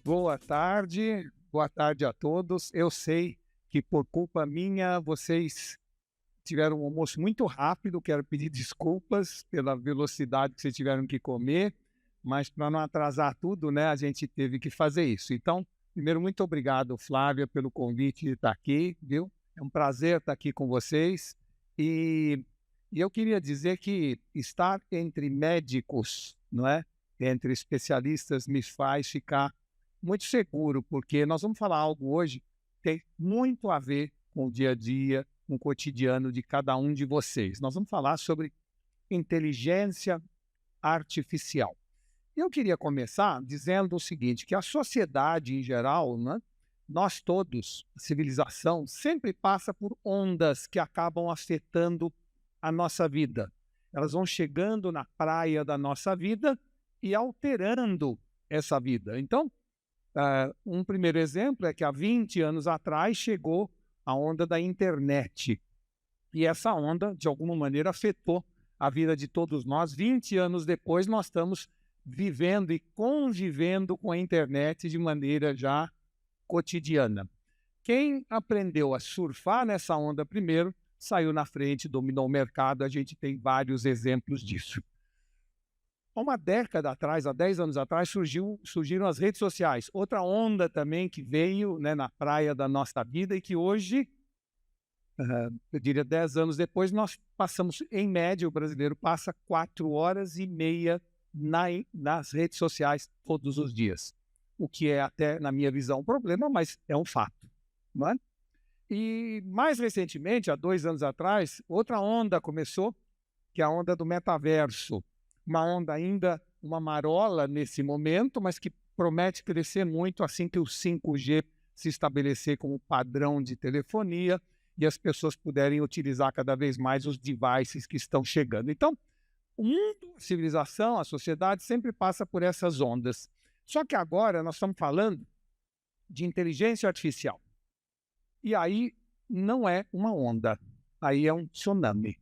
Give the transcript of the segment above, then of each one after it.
Boa tarde a todos. Eu sei que por culpa minha vocês tiveram um almoço muito rápido, quero pedir desculpas pela velocidade que vocês tiveram que comer, mas para não atrasar tudo, né, a gente teve que fazer isso. Então, primeiro, muito obrigado, Flávia, pelo convite de estar aqui, viu? É um prazer estar aqui com vocês. E, e eu queria dizer que estar entre médicos, não é? Entre especialistas, me faz ficar muito seguro, porque nós vamos falar algo hoje que tem muito a ver com o dia a dia, com o cotidiano de cada um de vocês. Nós vamos falar sobre inteligência artificial. Eu queria começar dizendo o seguinte, que a sociedade em geral, né, nós todos, a civilização, sempre passa por ondas que acabam afetando a nossa vida. Elas vão chegando na praia da nossa vida e alterando essa vida. Então, um primeiro exemplo é que há 20 anos atrás chegou a onda da internet. E essa onda, de alguma maneira, afetou a vida de todos nós. 20 anos depois, nós estamos vivendo e convivendo com a internet de maneira já cotidiana. Quem aprendeu a surfar nessa onda primeiro, saiu na frente, dominou o mercado. A gente tem vários exemplos disso. Há uma década atrás, há 10 anos atrás, surgiram as redes sociais. Outra onda também que veio, né, na praia da nossa vida e que hoje, eu diria 10 anos depois, nós passamos, em média, o brasileiro passa 4 horas e meia nas redes sociais todos os dias. O que é até, na minha visão, um problema, mas é um fato. Não é? E mais recentemente, há 2 anos atrás, outra onda começou, que é a onda do metaverso. Uma onda ainda, uma marola nesse momento, mas que promete crescer muito assim que o 5G se estabelecer como padrão de telefonia e as pessoas puderem utilizar cada vez mais os devices que estão chegando. Então, o mundo, a civilização, a sociedade sempre passa por essas ondas. Só que agora nós estamos falando de inteligência artificial. E aí não é uma onda, aí é um tsunami.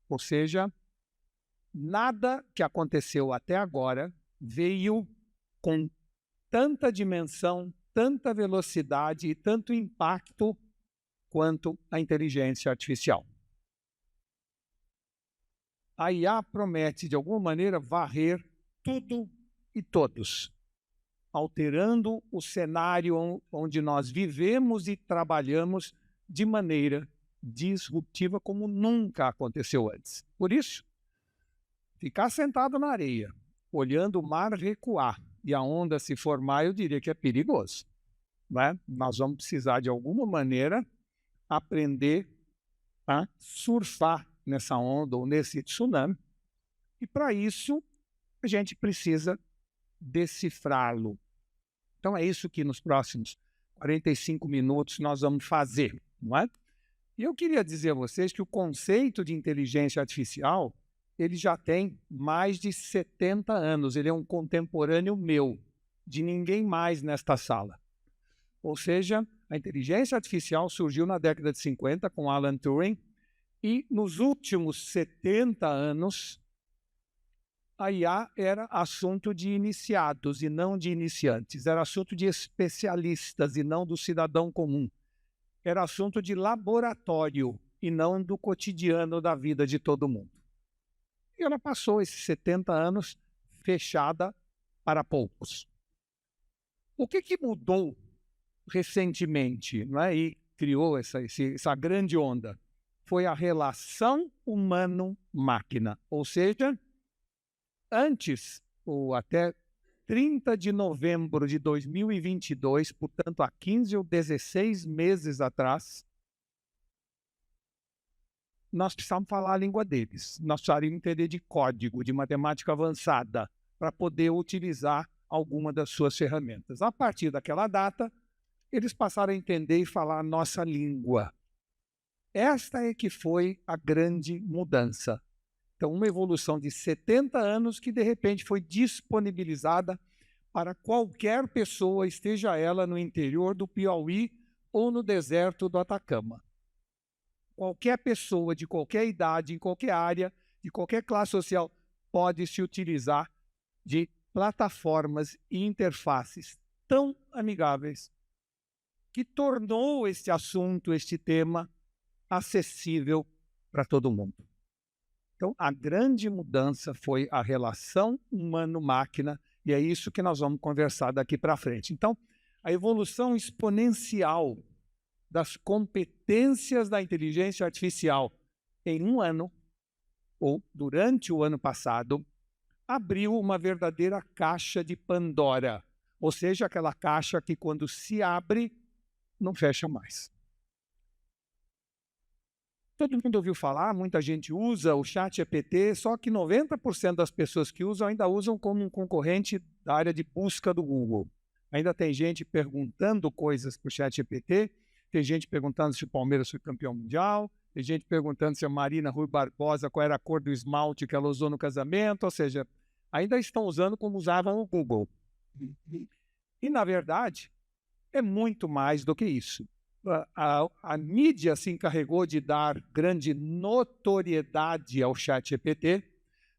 Ou seja, nada que aconteceu até agora veio com tanta dimensão, tanta velocidade e tanto impacto quanto a inteligência artificial. A IA promete, de alguma maneira, varrer tudo e todos, alterando o cenário onde nós vivemos e trabalhamos de maneira disruptiva como nunca aconteceu antes. Por isso, ficar sentado na areia, olhando o mar recuar e a onda se formar, eu diria que é perigoso. Né? Nós vamos precisar, de alguma maneira, aprender a surfar nessa onda ou nesse tsunami. E, para isso, a gente precisa decifrá-lo. Então, é isso que nos próximos 45 minutos nós vamos fazer. Não é? E eu queria dizer a vocês que o conceito de inteligência artificial ele já tem mais de 70 anos. Ele é um contemporâneo meu, de ninguém mais nesta sala. Ou seja, a inteligência artificial surgiu na década de 50 com Alan Turing e nos últimos 70 anos a IA era assunto de iniciados e não de iniciantes. Era assunto de especialistas e não do cidadão comum. Era assunto de laboratório e não do cotidiano da vida de todo mundo. E ela passou esses 70 anos fechada para poucos. O que mudou recentemente, não é? E criou essa grande onda? Foi a relação humano-máquina. Ou seja, antes, ou até 30 de novembro de 2022, portanto, há 15 ou 16 meses atrás, nós precisávamos falar a língua deles. Nós precisaríamos entender de código, de matemática avançada, para poder utilizar alguma das suas ferramentas. A partir daquela data, eles passaram a entender e falar a nossa língua. Esta é que foi a grande mudança. Então, uma evolução de 70 anos que, de repente, foi disponibilizada para qualquer pessoa, esteja ela no interior do Piauí ou no deserto do Atacama. Qualquer pessoa de qualquer idade, em qualquer área, de qualquer classe social, pode se utilizar de plataformas e interfaces tão amigáveis que tornou este assunto, este tema, acessível para todo mundo. Então, a grande mudança foi a relação humano-máquina, e é isso que nós vamos conversar daqui para frente. Então, a evolução exponencial das competências da inteligência artificial em um ano, ou durante o ano passado, abriu uma verdadeira caixa de Pandora, ou seja, aquela caixa que quando se abre, não fecha mais. Todo mundo ouviu falar, muita gente usa o ChatGPT, só que 90% das pessoas que usam ainda usam como um concorrente da área de busca do Google. Ainda tem gente perguntando coisas para o ChatGPT, tem gente perguntando se o Palmeiras foi campeão mundial, tem gente perguntando se a Marina Rui Barbosa, qual era a cor do esmalte que ela usou no casamento, ou seja, ainda estão usando como usavam o Google. E, na verdade, é muito mais do que isso. A mídia se encarregou de dar grande notoriedade ao ChatGPT,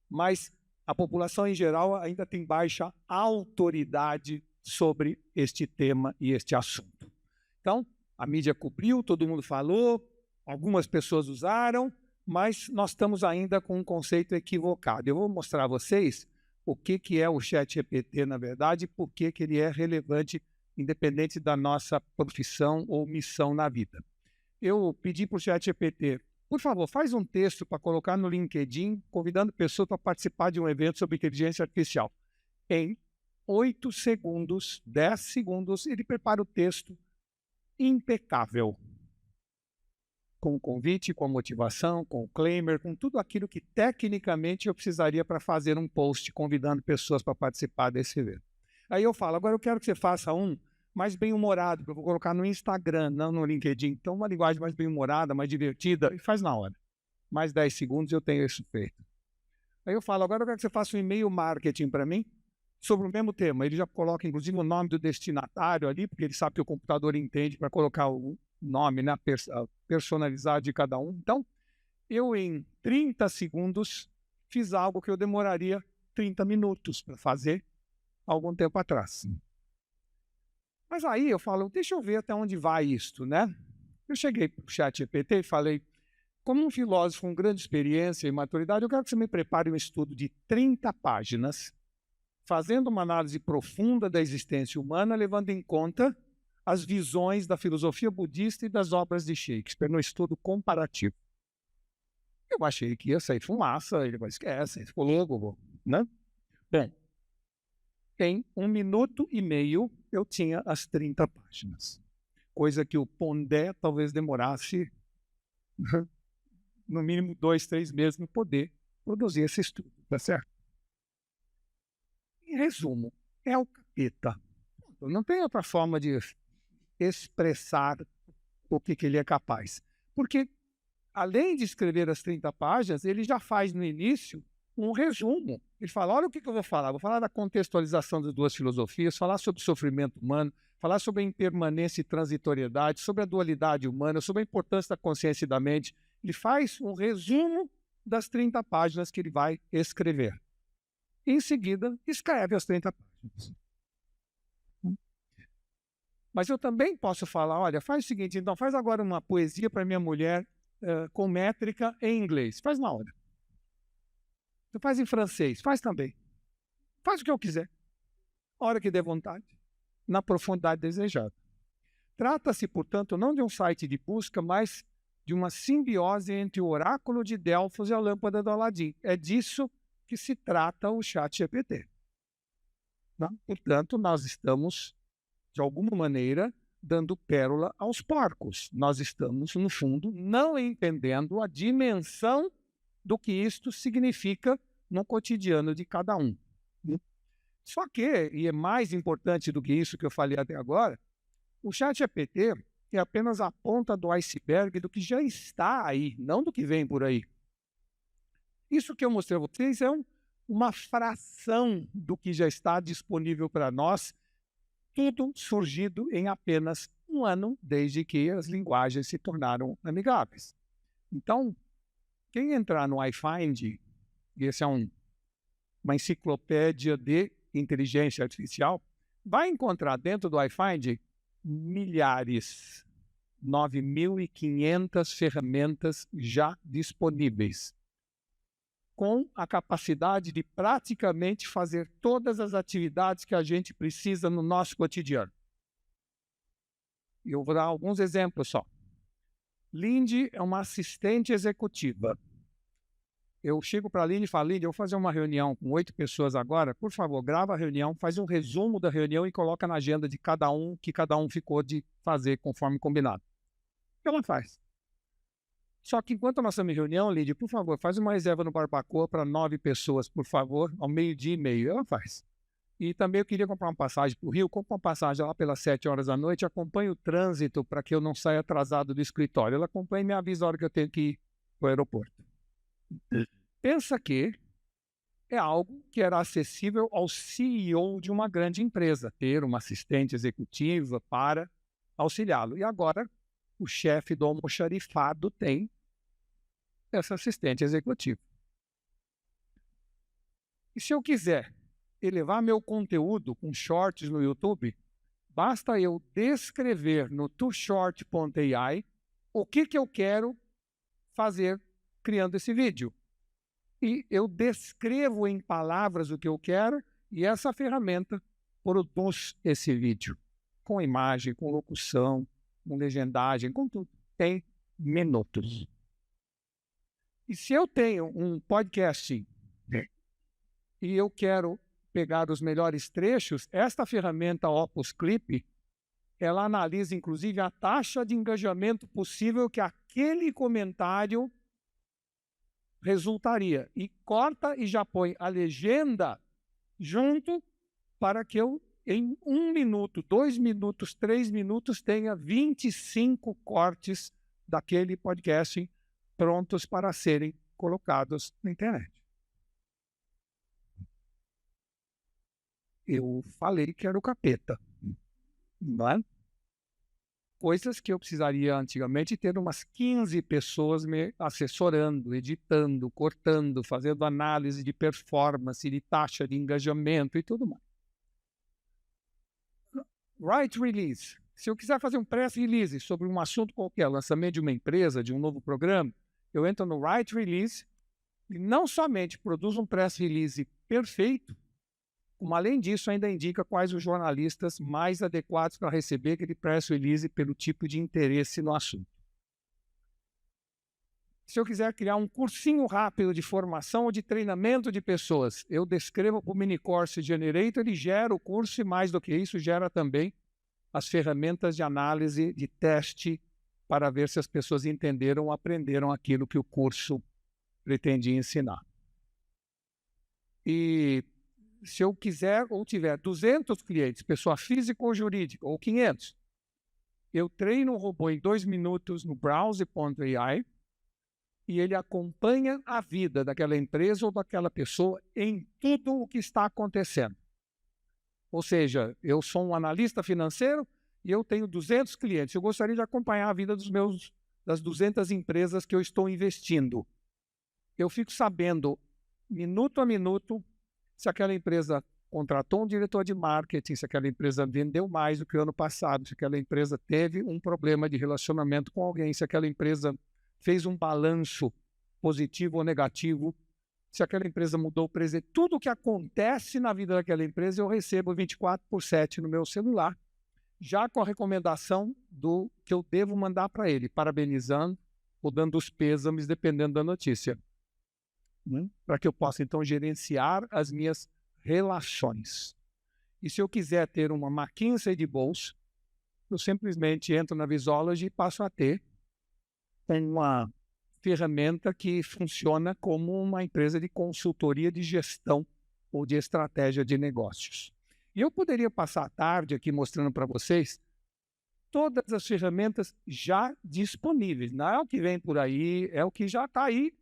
mas a população em geral ainda tem baixa autoridade sobre este tema e este assunto. Então, a mídia cobriu, todo mundo falou, algumas pessoas usaram, mas nós estamos ainda com um conceito equivocado. Eu vou mostrar a vocês o que é o ChatGPT, na verdade, e por que ele é relevante independente da nossa profissão ou missão na vida. Eu pedi para o ChatGPT, por favor, faz um texto para colocar no LinkedIn, convidando pessoas para participar de um evento sobre inteligência artificial. Em 8 segundos, 10 segundos, ele prepara o texto impecável. Com o convite, com a motivação, com o claimer, com tudo aquilo que tecnicamente eu precisaria para fazer um post convidando pessoas para participar desse evento. Aí eu falo, agora eu quero que você faça um mais bem-humorado, que eu vou colocar no Instagram, não no LinkedIn. Então, uma linguagem mais bem-humorada, mais divertida, e faz na hora. Mais 10 segundos eu tenho isso feito. Aí eu falo, agora eu quero que você faça um e-mail marketing para mim, sobre o mesmo tema. Ele já coloca, inclusive, o nome do destinatário ali, porque ele sabe que o computador entende para colocar o nome, né, personalizado de cada um. Então, eu em 30 segundos fiz algo que eu demoraria 30 minutos para fazer algum tempo atrás. Mas aí eu falo, deixa eu ver até onde vai isto, né? Eu cheguei para o ChatGPT e falei, como um filósofo com grande experiência e maturidade, eu quero que você me prepare um estudo de 30 páginas, fazendo uma análise profunda da existência humana, levando em conta as visões da filosofia budista e das obras de Shakespeare, no estudo comparativo. Eu achei que ia sair fumaça, ele vai esquecer, ficou louco, né? Bem, em 1 minuto e meio, eu tinha as 30 páginas. Coisa que o Pondé talvez demorasse, no mínimo 2, 3 meses para poder produzir esse estudo, tá certo? Em resumo, é o capeta. Não tem outra forma de expressar o que ele é capaz. Porque, além de escrever as 30 páginas, ele já faz no início um resumo. Ele fala, olha o que eu vou falar. Vou falar da contextualização das duas filosofias, falar sobre o sofrimento humano, falar sobre a impermanência e transitoriedade, sobre a dualidade humana, sobre a importância da consciência e da mente. Ele faz um resumo das 30 páginas que ele vai escrever. Em seguida, escreve as 30 páginas. Mas eu também posso falar, olha, faz o seguinte, então faz agora uma poesia para minha mulher com métrica em inglês. Faz na hora. Você faz em francês, faz também. Faz o que eu quiser. A hora que der vontade, na profundidade desejada. Trata-se, portanto, não de um site de busca, mas de uma simbiose entre o oráculo de Delfos e a lâmpada do Aladim. É disso que se trata o ChatGPT. Portanto, nós estamos, de alguma maneira, dando pérola aos porcos. Nós estamos, no fundo, não entendendo a dimensão do que isto significa no cotidiano de cada um. Só que, e é mais importante do que isso que eu falei até agora, o ChatGPT é apenas a ponta do iceberg do que já está aí, não do que vem por aí. Isso que eu mostrei a vocês é uma fração do que já está disponível para nós, tudo surgido em apenas um ano, desde que as linguagens se tornaram amigáveis. Então, quem entrar no iFind, e esse é uma enciclopédia de inteligência artificial, vai encontrar dentro do iFind milhares, 9.500 ferramentas já disponíveis, com a capacidade de praticamente fazer todas as atividades que a gente precisa no nosso cotidiano. Eu vou dar alguns exemplos só. Lindy é uma assistente executiva. Eu chego para a Lindy e falo, Lindy, eu vou fazer uma reunião com 8 pessoas agora, por favor, grava a reunião, faz um resumo da reunião e coloca na agenda de cada um, que cada um ficou de fazer conforme combinado. Ela faz. Só que enquanto nós estamos em reunião, Lindy, por favor, faz uma reserva no Barbacoa para 9 pessoas, por favor, ao 12:30. Ela faz. E também eu queria comprar uma passagem para o Rio, compro uma passagem lá pelas 7 horas da noite, acompanho o trânsito para que eu não saia atrasado do escritório. Ela acompanha e me avisa a hora que eu tenho que ir para o aeroporto. Pensa que é algo que era acessível ao CEO de uma grande empresa, ter uma assistente executiva para auxiliá-lo. E agora o chefe do almoxarifado tem essa assistente executiva. E se eu quiser elevar meu conteúdo com shorts no YouTube, basta eu descrever no TooShort.ai o que eu quero fazer criando esse vídeo. E eu descrevo em palavras o que eu quero e essa ferramenta produz esse vídeo com imagem, com locução, com legendagem, com tudo. Tem minutos. E se eu tenho um podcast e eu quero pegar os melhores trechos, esta ferramenta Opus Clip, ela analisa inclusive a taxa de engajamento possível que aquele comentário resultaria. E corta e já põe a legenda junto para que eu, em 1 minuto, 2 minutos, 3 minutos, tenha 25 cortes daquele podcast prontos para serem colocados na internet. Eu falei que era o capeta, não é? Coisas que eu precisaria antigamente ter umas 15 pessoas me assessorando, editando, cortando, fazendo análise de performance, de taxa de engajamento e tudo mais. Write Release. Se eu quiser fazer um press release sobre um assunto qualquer, lançamento de uma empresa, de um novo programa, eu entro no Write Release e não somente produz um press release perfeito, como além disso ainda indica quais os jornalistas mais adequados para receber aquele press release pelo tipo de interesse no assunto. Se eu quiser criar um cursinho rápido de formação ou de treinamento de pessoas, eu descrevo para o Minicourse Generator, ele gera o curso e mais do que isso, gera também as ferramentas de análise, de teste, para ver se as pessoas entenderam ou aprenderam aquilo que o curso pretendia ensinar. E se eu quiser ou tiver 200 clientes, pessoa física ou jurídica, ou 500, eu treino o robô em 2 minutos no Browse.ai e ele acompanha a vida daquela empresa ou daquela pessoa em tudo o que está acontecendo. Ou seja, eu sou um analista financeiro e eu tenho 200 clientes. Eu gostaria de acompanhar a vida das 200 empresas que eu estou investindo. Eu fico sabendo, minuto a minuto, se aquela empresa contratou um diretor de marketing, se aquela empresa vendeu mais do que o ano passado, se aquela empresa teve um problema de relacionamento com alguém, se aquela empresa fez um balanço positivo ou negativo, se aquela empresa mudou o presente. Tudo o que acontece na vida daquela empresa eu recebo 24/7 no meu celular, já com a recomendação do que eu devo mandar para ele, parabenizando ou dando os pêsames, dependendo da notícia. Para que eu possa, então, gerenciar as minhas relações. E se eu quiser ter uma McKinsey de bolsa, eu simplesmente entro na Visology e passo a ter uma ferramenta que funciona como uma empresa de consultoria de gestão ou de estratégia de negócios. E eu poderia passar a tarde aqui mostrando para vocês todas as ferramentas já disponíveis. Não é o que vem por aí, é o que já está aí.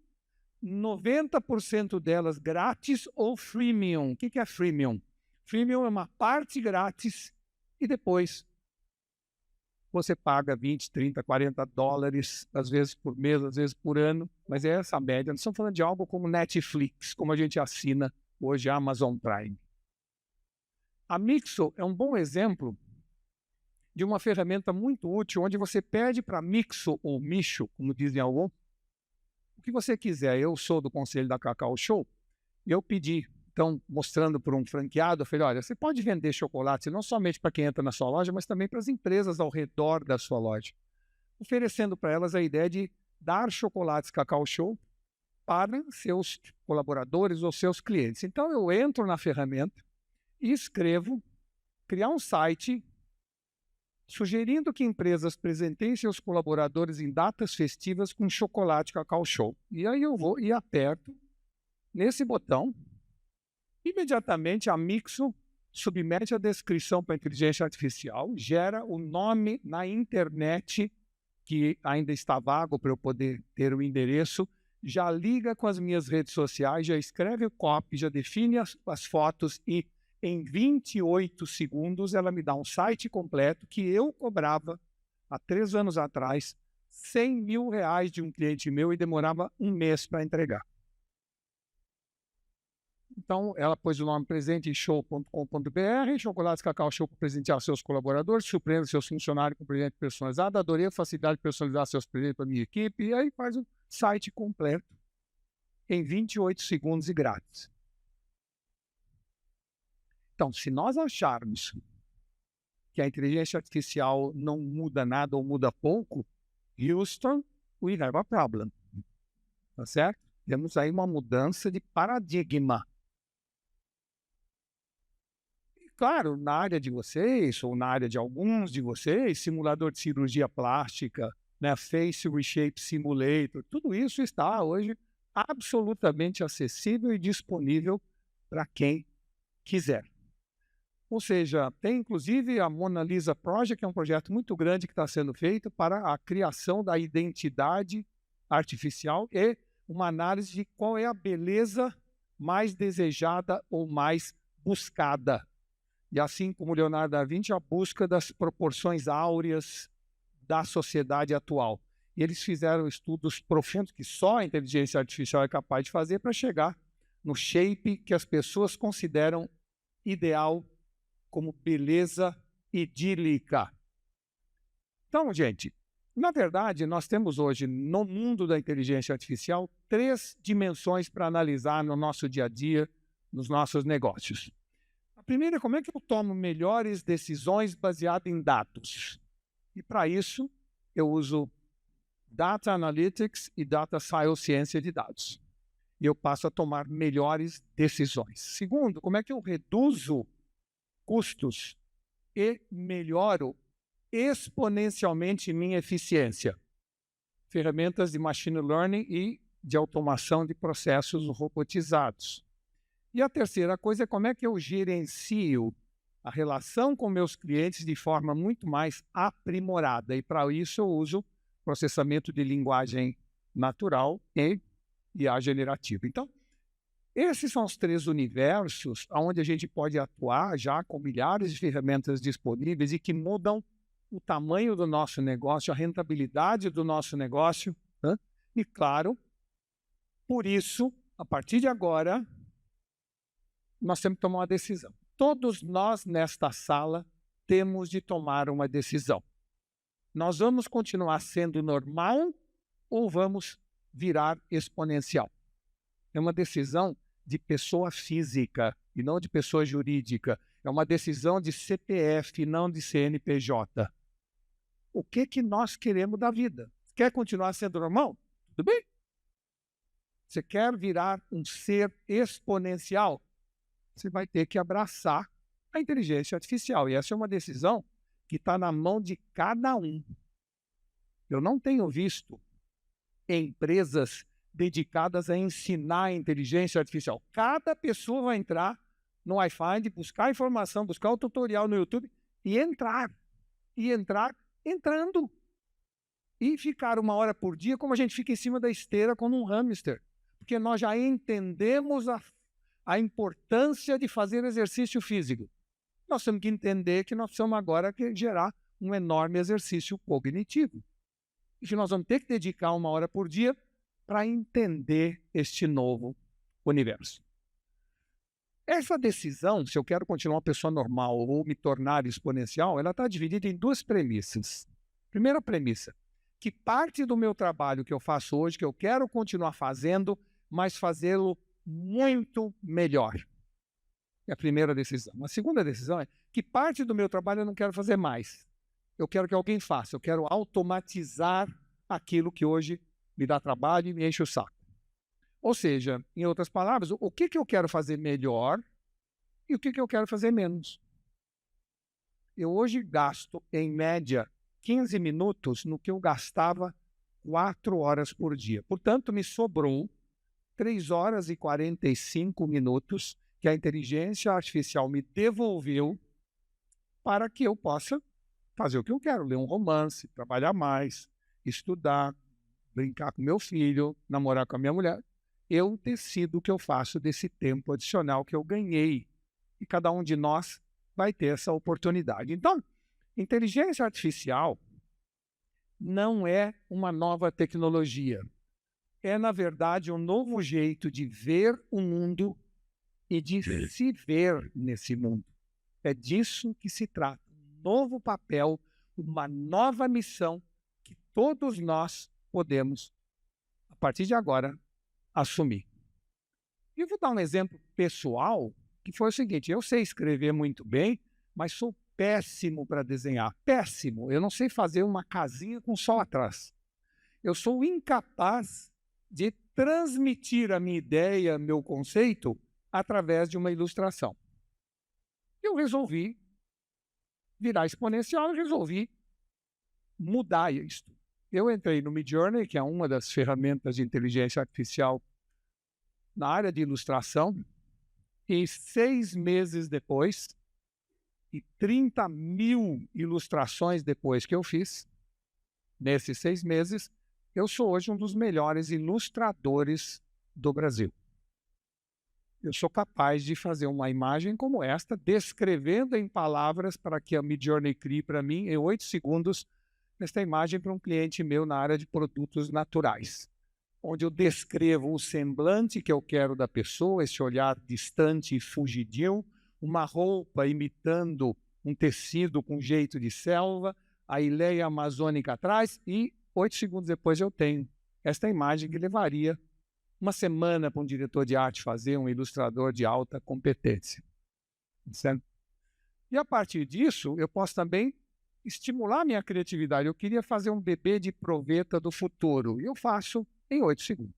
90% delas grátis ou freemium. O que é freemium? Freemium é uma parte grátis e depois você paga 20, 30, 40 dólares, às vezes por mês, às vezes por ano, mas é essa a média. Nós estamos falando de algo como Netflix, como a gente assina hoje a Amazon Prime. A Mixo é um bom exemplo de uma ferramenta muito útil, onde você pede para Mixo ou Micho, como dizem alguns, o que você quiser. Eu sou do conselho da Cacau Show e eu pedi, então, mostrando para um franqueado, eu falei, olha, você pode vender chocolate não somente para quem entra na sua loja, mas também para as empresas ao redor da sua loja, oferecendo para elas a ideia de dar chocolates Cacau Show para seus colaboradores ou seus clientes. Então, eu entro na ferramenta e escrevo, criar um site sugerindo que empresas presenteiem seus colaboradores em datas festivas com chocolate Cacau Show. E aí eu vou e aperto nesse botão. Imediatamente a Mixo submete a descrição para a inteligência artificial, gera o nome na internet, que ainda está vago para eu poder ter o endereço, já liga com as minhas redes sociais, já escreve o copy, já define as fotos e em 28 segundos ela me dá um site completo que eu cobrava há 3 anos atrás R$100 mil de um cliente meu e demorava um mês para entregar. Então, ela pôs o nome presenteshow.com.br, chocolates Cacau Show para presentear seus colaboradores, surpreenda seus funcionários com presente personalizado, adorei a facilidade de personalizar seus presentes para a minha equipe, e aí faz o site completo em 28 segundos e grátis. Então, se nós acharmos que a inteligência artificial não muda nada ou muda pouco, Houston, we have a problem. Tá certo? Temos aí uma mudança de paradigma. Claro, na área de vocês, ou na área de alguns de vocês, simulador de cirurgia plástica, né, Face Reshape Simulator, tudo isso está hoje absolutamente acessível e disponível para quem quiser. Ou seja, tem inclusive a Mona Lisa Project, que é um projeto muito grande que está sendo feito para a criação da identidade artificial e uma análise de qual é a beleza mais desejada ou mais buscada. E assim como Leonardo da Vinci, a busca das proporções áureas da sociedade atual. E eles fizeram estudos profundos que só a inteligência artificial é capaz de fazer para chegar no shape que as pessoas consideram ideal como beleza idílica. Então, gente, na verdade, nós temos hoje, no mundo da inteligência artificial, 3 dimensões para analisar no nosso dia a dia, nos nossos negócios. A primeira é como é que eu tomo melhores decisões baseadas em dados. E para isso, eu uso Data Analytics e Data Science, ciência de dados. E eu passo a tomar melhores decisões. Segundo, como é que eu reduzo custos e melhoro exponencialmente minha eficiência. Ferramentas de machine learning e de automação de processos robotizados. E a terceira coisa é como é que eu gerencio a relação com meus clientes de forma muito mais aprimorada. E para isso eu uso processamento de linguagem natural e IA generativa. Então, esses são os 3 universos onde a gente pode atuar já com milhares de ferramentas disponíveis e que mudam o tamanho do nosso negócio, a rentabilidade do nosso negócio, né? E, claro, por isso, a partir de agora, nós temos que tomar uma decisão. Todos nós, nesta sala, temos de tomar uma decisão. Nós vamos continuar sendo normal ou vamos virar exponencial? É uma decisão de pessoa física e não de pessoa jurídica. É uma decisão de CPF, não de CNPJ. O que nós queremos da vida? Quer continuar sendo normal? Tudo bem. Você quer virar um ser exponencial? Você vai ter que abraçar a inteligência artificial. E essa é uma decisão que está na mão de cada um. Eu não tenho visto empresas dedicadas a ensinar a inteligência artificial. Cada pessoa vai entrar no Wi-Fi, buscar informação, buscar o tutorial no YouTube e entrando. E ficar 1 hora por dia como a gente fica em cima da esteira como um hamster. Porque nós já entendemos a importância de fazer exercício físico. Nós temos que entender que nós precisamos agora gerar um enorme exercício cognitivo. E que nós vamos ter que dedicar 1 hora por dia para entender este novo universo. Essa decisão, se eu quero continuar uma pessoa normal ou me tornar exponencial, ela está dividida em duas premissas. Primeira premissa, que parte do meu trabalho que eu faço hoje, que eu quero continuar fazendo, mas fazê-lo muito melhor. É a primeira decisão. A segunda decisão é que parte do meu trabalho eu não quero fazer mais. Eu quero que alguém faça, eu quero automatizar aquilo que hoje me dá trabalho e me enche o saco. Ou seja, em outras palavras, o que eu quero fazer melhor e o que eu quero fazer menos. Eu hoje gasto, em média, 15 minutos no que eu gastava 4 horas por dia. Portanto, me sobrou 3 horas e 45 minutos que a inteligência artificial me devolveu para que eu possa fazer o que eu quero, ler um romance, trabalhar mais, estudar, brincar com meu filho, namorar com a minha mulher. Eu decido o que eu faço desse tempo adicional que eu ganhei. E cada um de nós vai ter essa oportunidade. Então, inteligência artificial não é uma nova tecnologia. É, na verdade, um novo jeito de ver o mundo e de se ver nesse mundo. É disso que se trata. Um novo papel, uma nova missão que todos nós podemos, a partir de agora, assumir. E eu vou dar um exemplo pessoal, que foi o seguinte: eu sei escrever muito bem, mas sou péssimo para desenhar. Péssimo. Eu não sei fazer uma casinha com sol atrás. Eu sou incapaz de transmitir a minha ideia, meu conceito, através de uma ilustração. Eu resolvi virar exponencial e resolvi mudar isto. Eu entrei no Midjourney, que é uma das ferramentas de inteligência artificial na área de ilustração, e 6 meses depois, e 30 mil ilustrações depois que eu fiz, nesses 6 meses, eu sou hoje um dos melhores ilustradores do Brasil. Eu sou capaz de fazer uma imagem como esta, descrevendo em palavras para que a Midjourney crie para mim, em 8 segundos, esta imagem para um cliente meu na área de produtos naturais, onde eu descrevo o semblante que eu quero da pessoa, esse olhar distante e fugidio, uma roupa imitando um tecido com jeito de selva, a ileia amazônica atrás, e 8 segundos depois eu tenho esta imagem que levaria uma semana para um diretor de arte fazer, um ilustrador de alta competência. Certo? E a partir disso, eu posso também estimular minha criatividade. Eu queria fazer um bebê de proveta do futuro, e eu faço em 8 segundos.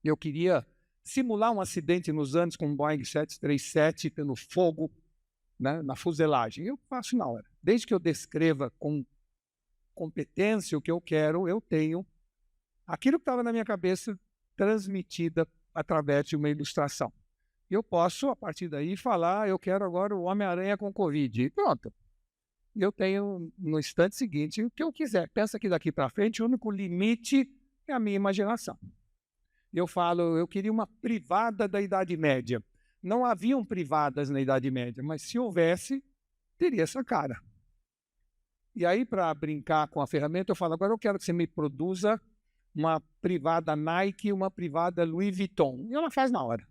Eu queria simular um acidente nos anos com um Boeing 737 tendo fogo, né, na fuselagem. Eu faço na hora. Desde que eu descreva com competência o que eu quero, eu tenho aquilo que estava na minha cabeça transmitida através de uma ilustração. Eu posso, a partir daí, falar, eu quero agora o Homem-Aranha com Covid. E pronto. Eu tenho, no instante seguinte, o que eu quiser. Pensa que daqui para frente, o único limite é a minha imaginação. Eu falo, eu queria uma privada da Idade Média. Não haviam privadas na Idade Média, mas se houvesse, teria essa cara. E aí, para brincar com a ferramenta, eu falo, agora eu quero que você me produza uma privada Nike e uma privada Louis Vuitton. E ela faz na hora.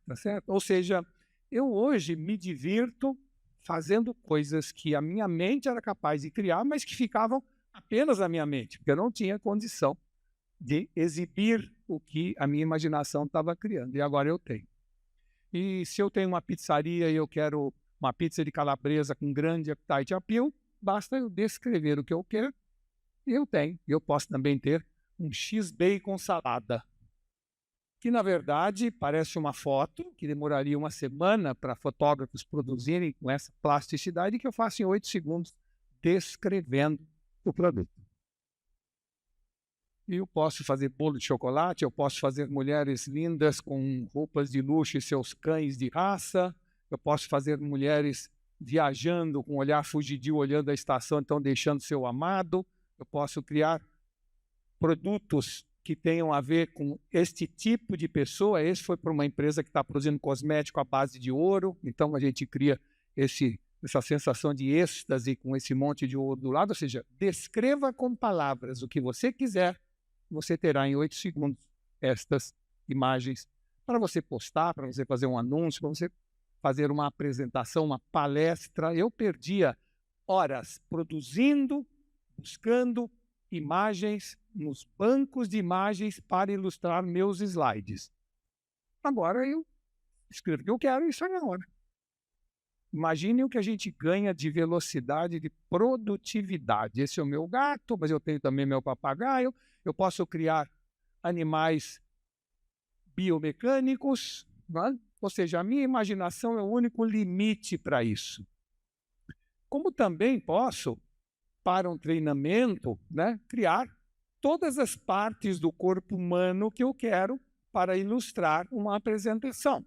Tá certo? Ou seja, eu hoje me divirto fazendo coisas que a minha mente era capaz de criar, mas que ficavam apenas na minha mente, porque eu não tinha condição de exibir o que a minha imaginação estava criando. E agora eu tenho. E se eu tenho uma pizzaria e eu quero uma pizza de calabresa com grande appetite appeal, basta eu descrever o que eu quero e eu tenho. Eu posso também ter um X-Bacon salada, que na verdade parece uma foto que demoraria uma semana para fotógrafos produzirem com essa plasticidade, que eu faço em 8 segundos descrevendo o produto. E eu posso fazer bolo de chocolate, eu posso fazer mulheres lindas com roupas de luxo e seus cães de raça, eu posso fazer mulheres viajando com um olhar fugidio, olhando a estação, então deixando seu amado, eu posso criar produtos que tenham a ver com este tipo de pessoa. Esse foi para uma empresa que está produzindo cosmético à base de ouro, então a gente cria essa sensação de êxtase com esse monte de ouro do lado, ou seja, descreva com palavras o que você quiser, você terá em 8 segundos estas imagens para você postar, para você fazer um anúncio, para você fazer uma apresentação, uma palestra. Eu perdia horas produzindo, buscando imagens nos bancos de imagens para ilustrar meus slides. Agora eu escrevo o que eu quero e sai na hora. Imagine o que a gente ganha de velocidade, de produtividade. Esse é o meu gato, mas eu tenho também meu papagaio. Eu posso criar animais biomecânicos, né? Ou seja, a minha imaginação é o único limite para isso. Como também posso, para um treinamento, né, criar todas as partes do corpo humano que eu quero para ilustrar uma apresentação.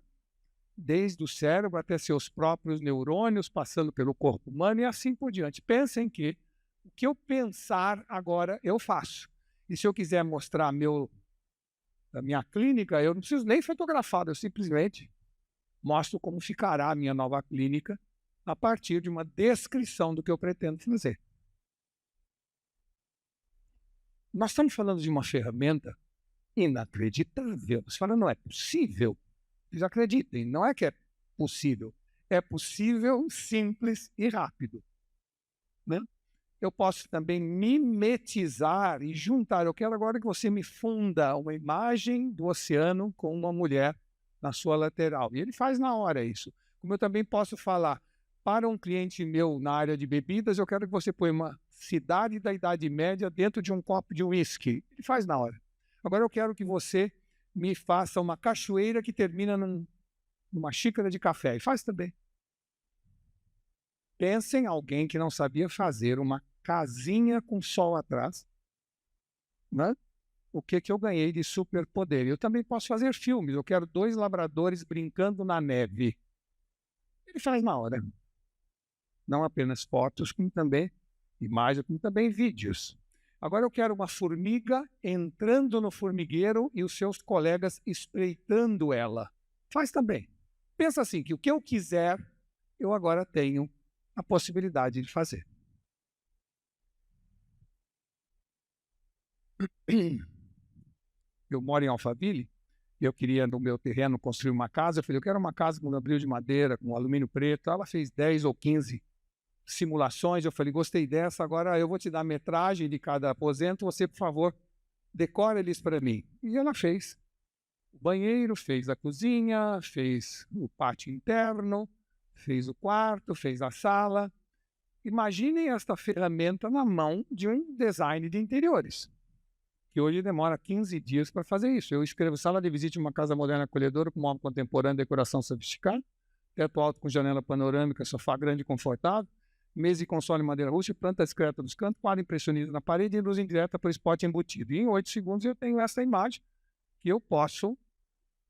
Desde o cérebro até seus próprios neurônios, passando pelo corpo humano e assim por diante. Pensem que o que eu pensar agora, eu faço. E se eu quiser mostrar a minha clínica, eu não preciso nem fotografar, eu simplesmente mostro como ficará a minha nova clínica a partir de uma descrição do que eu pretendo fazer. Nós estamos falando de uma ferramenta inacreditável. Você fala, não é possível. Vocês acreditem, não é que é possível. É possível, simples e rápido. Né? Eu posso também mimetizar e juntar. Eu quero agora que você me funda uma imagem do oceano com uma mulher na sua lateral. E ele faz na hora isso. Como eu também posso falar para um cliente meu na área de bebidas, eu quero que você ponha uma cidade da Idade Média dentro de um copo de uísque. Ele faz na hora. Agora eu quero que você me faça uma cachoeira que termina numa xícara de café. E faz também. Pensa em alguém que não sabia fazer uma casinha com sol atrás. Né? O que eu ganhei de superpoder? Eu também posso fazer filmes. Eu quero 2 labradores brincando na neve. Ele faz na hora. Não apenas fotos, como também imagens, como também vídeos. Agora eu quero uma formiga entrando no formigueiro e os seus colegas espreitando ela. Faz também. Pensa assim, que o que eu quiser, eu agora tenho a possibilidade de fazer. Eu moro em Alphaville, eu queria no meu terreno construir uma casa. Eu falei, eu quero uma casa com lambril de madeira, com alumínio preto. Ela fez 10 ou 15 simulações. Eu falei, gostei dessa, agora eu vou te dar a metragem de cada aposento, você, por favor, decora eles para mim. E ela fez o banheiro, fez a cozinha, fez o pátio interno, fez o quarto, fez a sala. Imaginem esta ferramenta na mão de um design de interiores, que hoje demora 15 dias para fazer isso. Eu escrevo sala de visita de uma casa moderna acolhedora com móvel contemporâneo, decoração sofisticada, teto alto com janela panorâmica, sofá grande e confortável, mesa e console em madeira rústica, planta discreta nos cantos, quadro impressionista na parede e luz indireta para o spot embutido. E em 8 segundos eu tenho essa imagem que eu posso,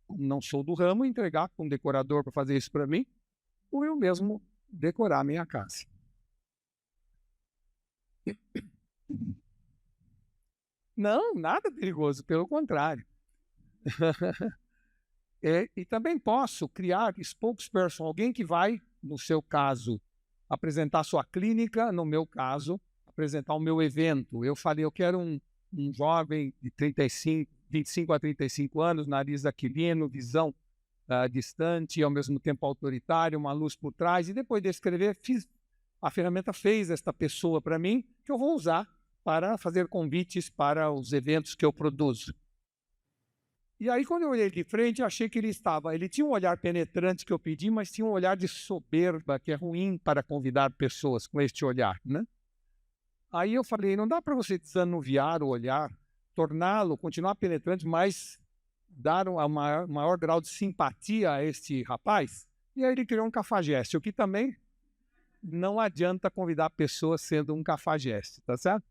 não sou do ramo, entregar para um decorador para fazer isso para mim, ou eu mesmo decorar a minha casa. Não, nada perigoso, pelo contrário. E também posso criar spokesperson, alguém que vai, no seu caso, apresentar sua clínica, no meu caso, apresentar o meu evento. Eu falei, eu quero um jovem de 25 a 35 anos, nariz aquilino, visão distante e ao mesmo tempo autoritário, uma luz por trás. E depois de escrever, a ferramenta fez esta pessoa para mim, que eu vou usar para fazer convites para os eventos que eu produzo. E aí, quando eu olhei de frente, eu achei que ele tinha um olhar penetrante que eu pedi, mas tinha um olhar de soberba, que é ruim para convidar pessoas com este olhar, né? Aí eu falei, não dá para você desanuviar o olhar, torná-lo, continuar penetrante, mas dar um maior grau de simpatia a este rapaz? E aí ele criou um cafajeste, o que também não adianta convidar pessoas sendo um cafajeste, tá certo?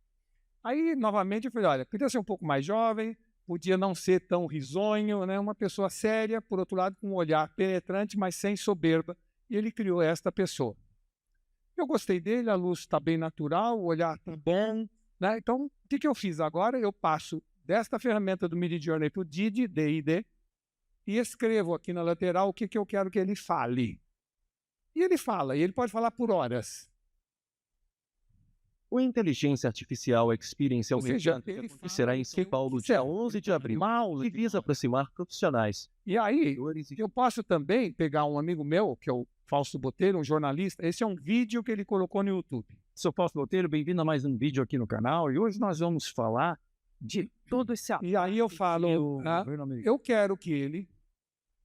Aí, novamente, eu falei, olha, queria ser um pouco mais jovem, podia não ser tão risonho, né? Uma pessoa séria, por outro lado, com um olhar penetrante, mas sem soberba. E ele criou esta pessoa. Eu gostei dele, a luz está bem natural, o olhar está bom. Né? Então, o que eu fiz agora? Eu passo desta ferramenta do Midjourney para o DID, D-I-D, e escrevo aqui na lateral o que eu quero que ele fale. E ele fala, e ele pode falar por horas. O Inteligência Artificial Experience Ou seja, Weekend ele acontecerá em São Paulo dia 11 de abril mal. e visa aproximar profissionais. E aí, Vendedores e eu posso também pegar um amigo meu, que é o Fausto Botelho, um jornalista. Esse é um vídeo que ele colocou no YouTube. Sou Fausto Botelho, bem-vindo a mais um vídeo aqui no canal. E hoje nós vamos falar de todo esse E aí eu falo, eu quero que ele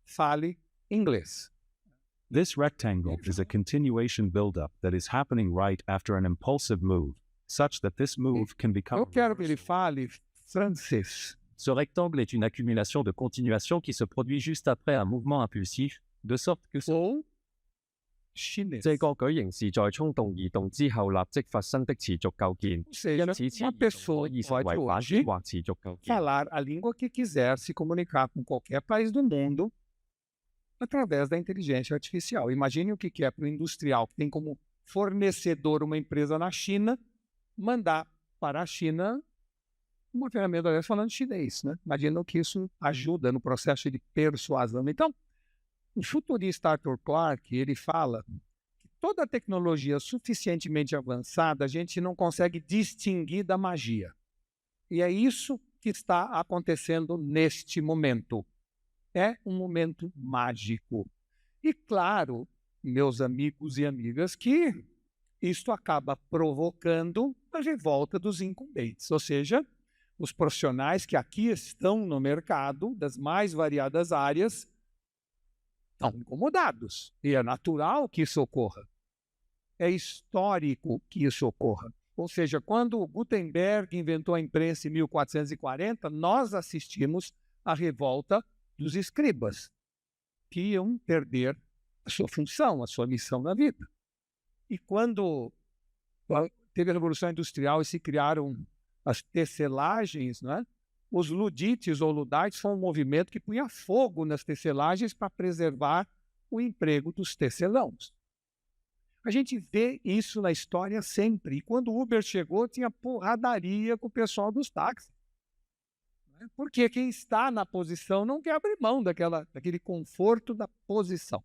fale inglês. This rectangle is a continuation buildup that is happening right after an impulsive move, such that this move can become Eu quero que ele fale francês. Ce rectangle est une accumulation de continuation qui se produit juste après un mouvement impulsif, de sorte que ou chinês. 這個舉形是在衝動移動之後立即發生的持續構建， Ou seja, 因此此 uma 移動 pessoa 可以成為 pode 反 hoje 或持續構建。 falar a língua que quiser, se comunicar com qualquer país do mundo através da inteligência artificial. Imagine o que é para o industrial, que tem como fornecedor uma empresa na China, mandar para a China uma ferramenta dessa falando chinês, né? Imagina o que isso ajuda no processo de persuasão. Então, o futurista Arthur Clarke, ele fala que toda tecnologia suficientemente avançada a gente não consegue distinguir da magia. E é isso que está acontecendo neste momento. É um momento mágico. E claro, meus amigos e amigas, que isto acaba provocando a revolta dos incumbentes, ou seja, os profissionais que aqui estão no mercado, das mais variadas áreas, estão incomodados. E é natural que isso ocorra. É histórico que isso ocorra. Ou seja, quando Gutenberg inventou a imprensa em 1440, nós assistimos à revolta dos escribas, que iam perder a sua função, a sua missão na vida. E quando teve a Revolução Industrial e se criaram as tecelagens, né? Os ludites ou ludites foi um movimento que punha fogo nas tecelagens para preservar o emprego dos tecelãos. A gente vê isso na história sempre. E quando o Uber chegou, tinha porradaria com o pessoal dos táxis. Porque quem está na posição não quer abrir mão daquele conforto da posição.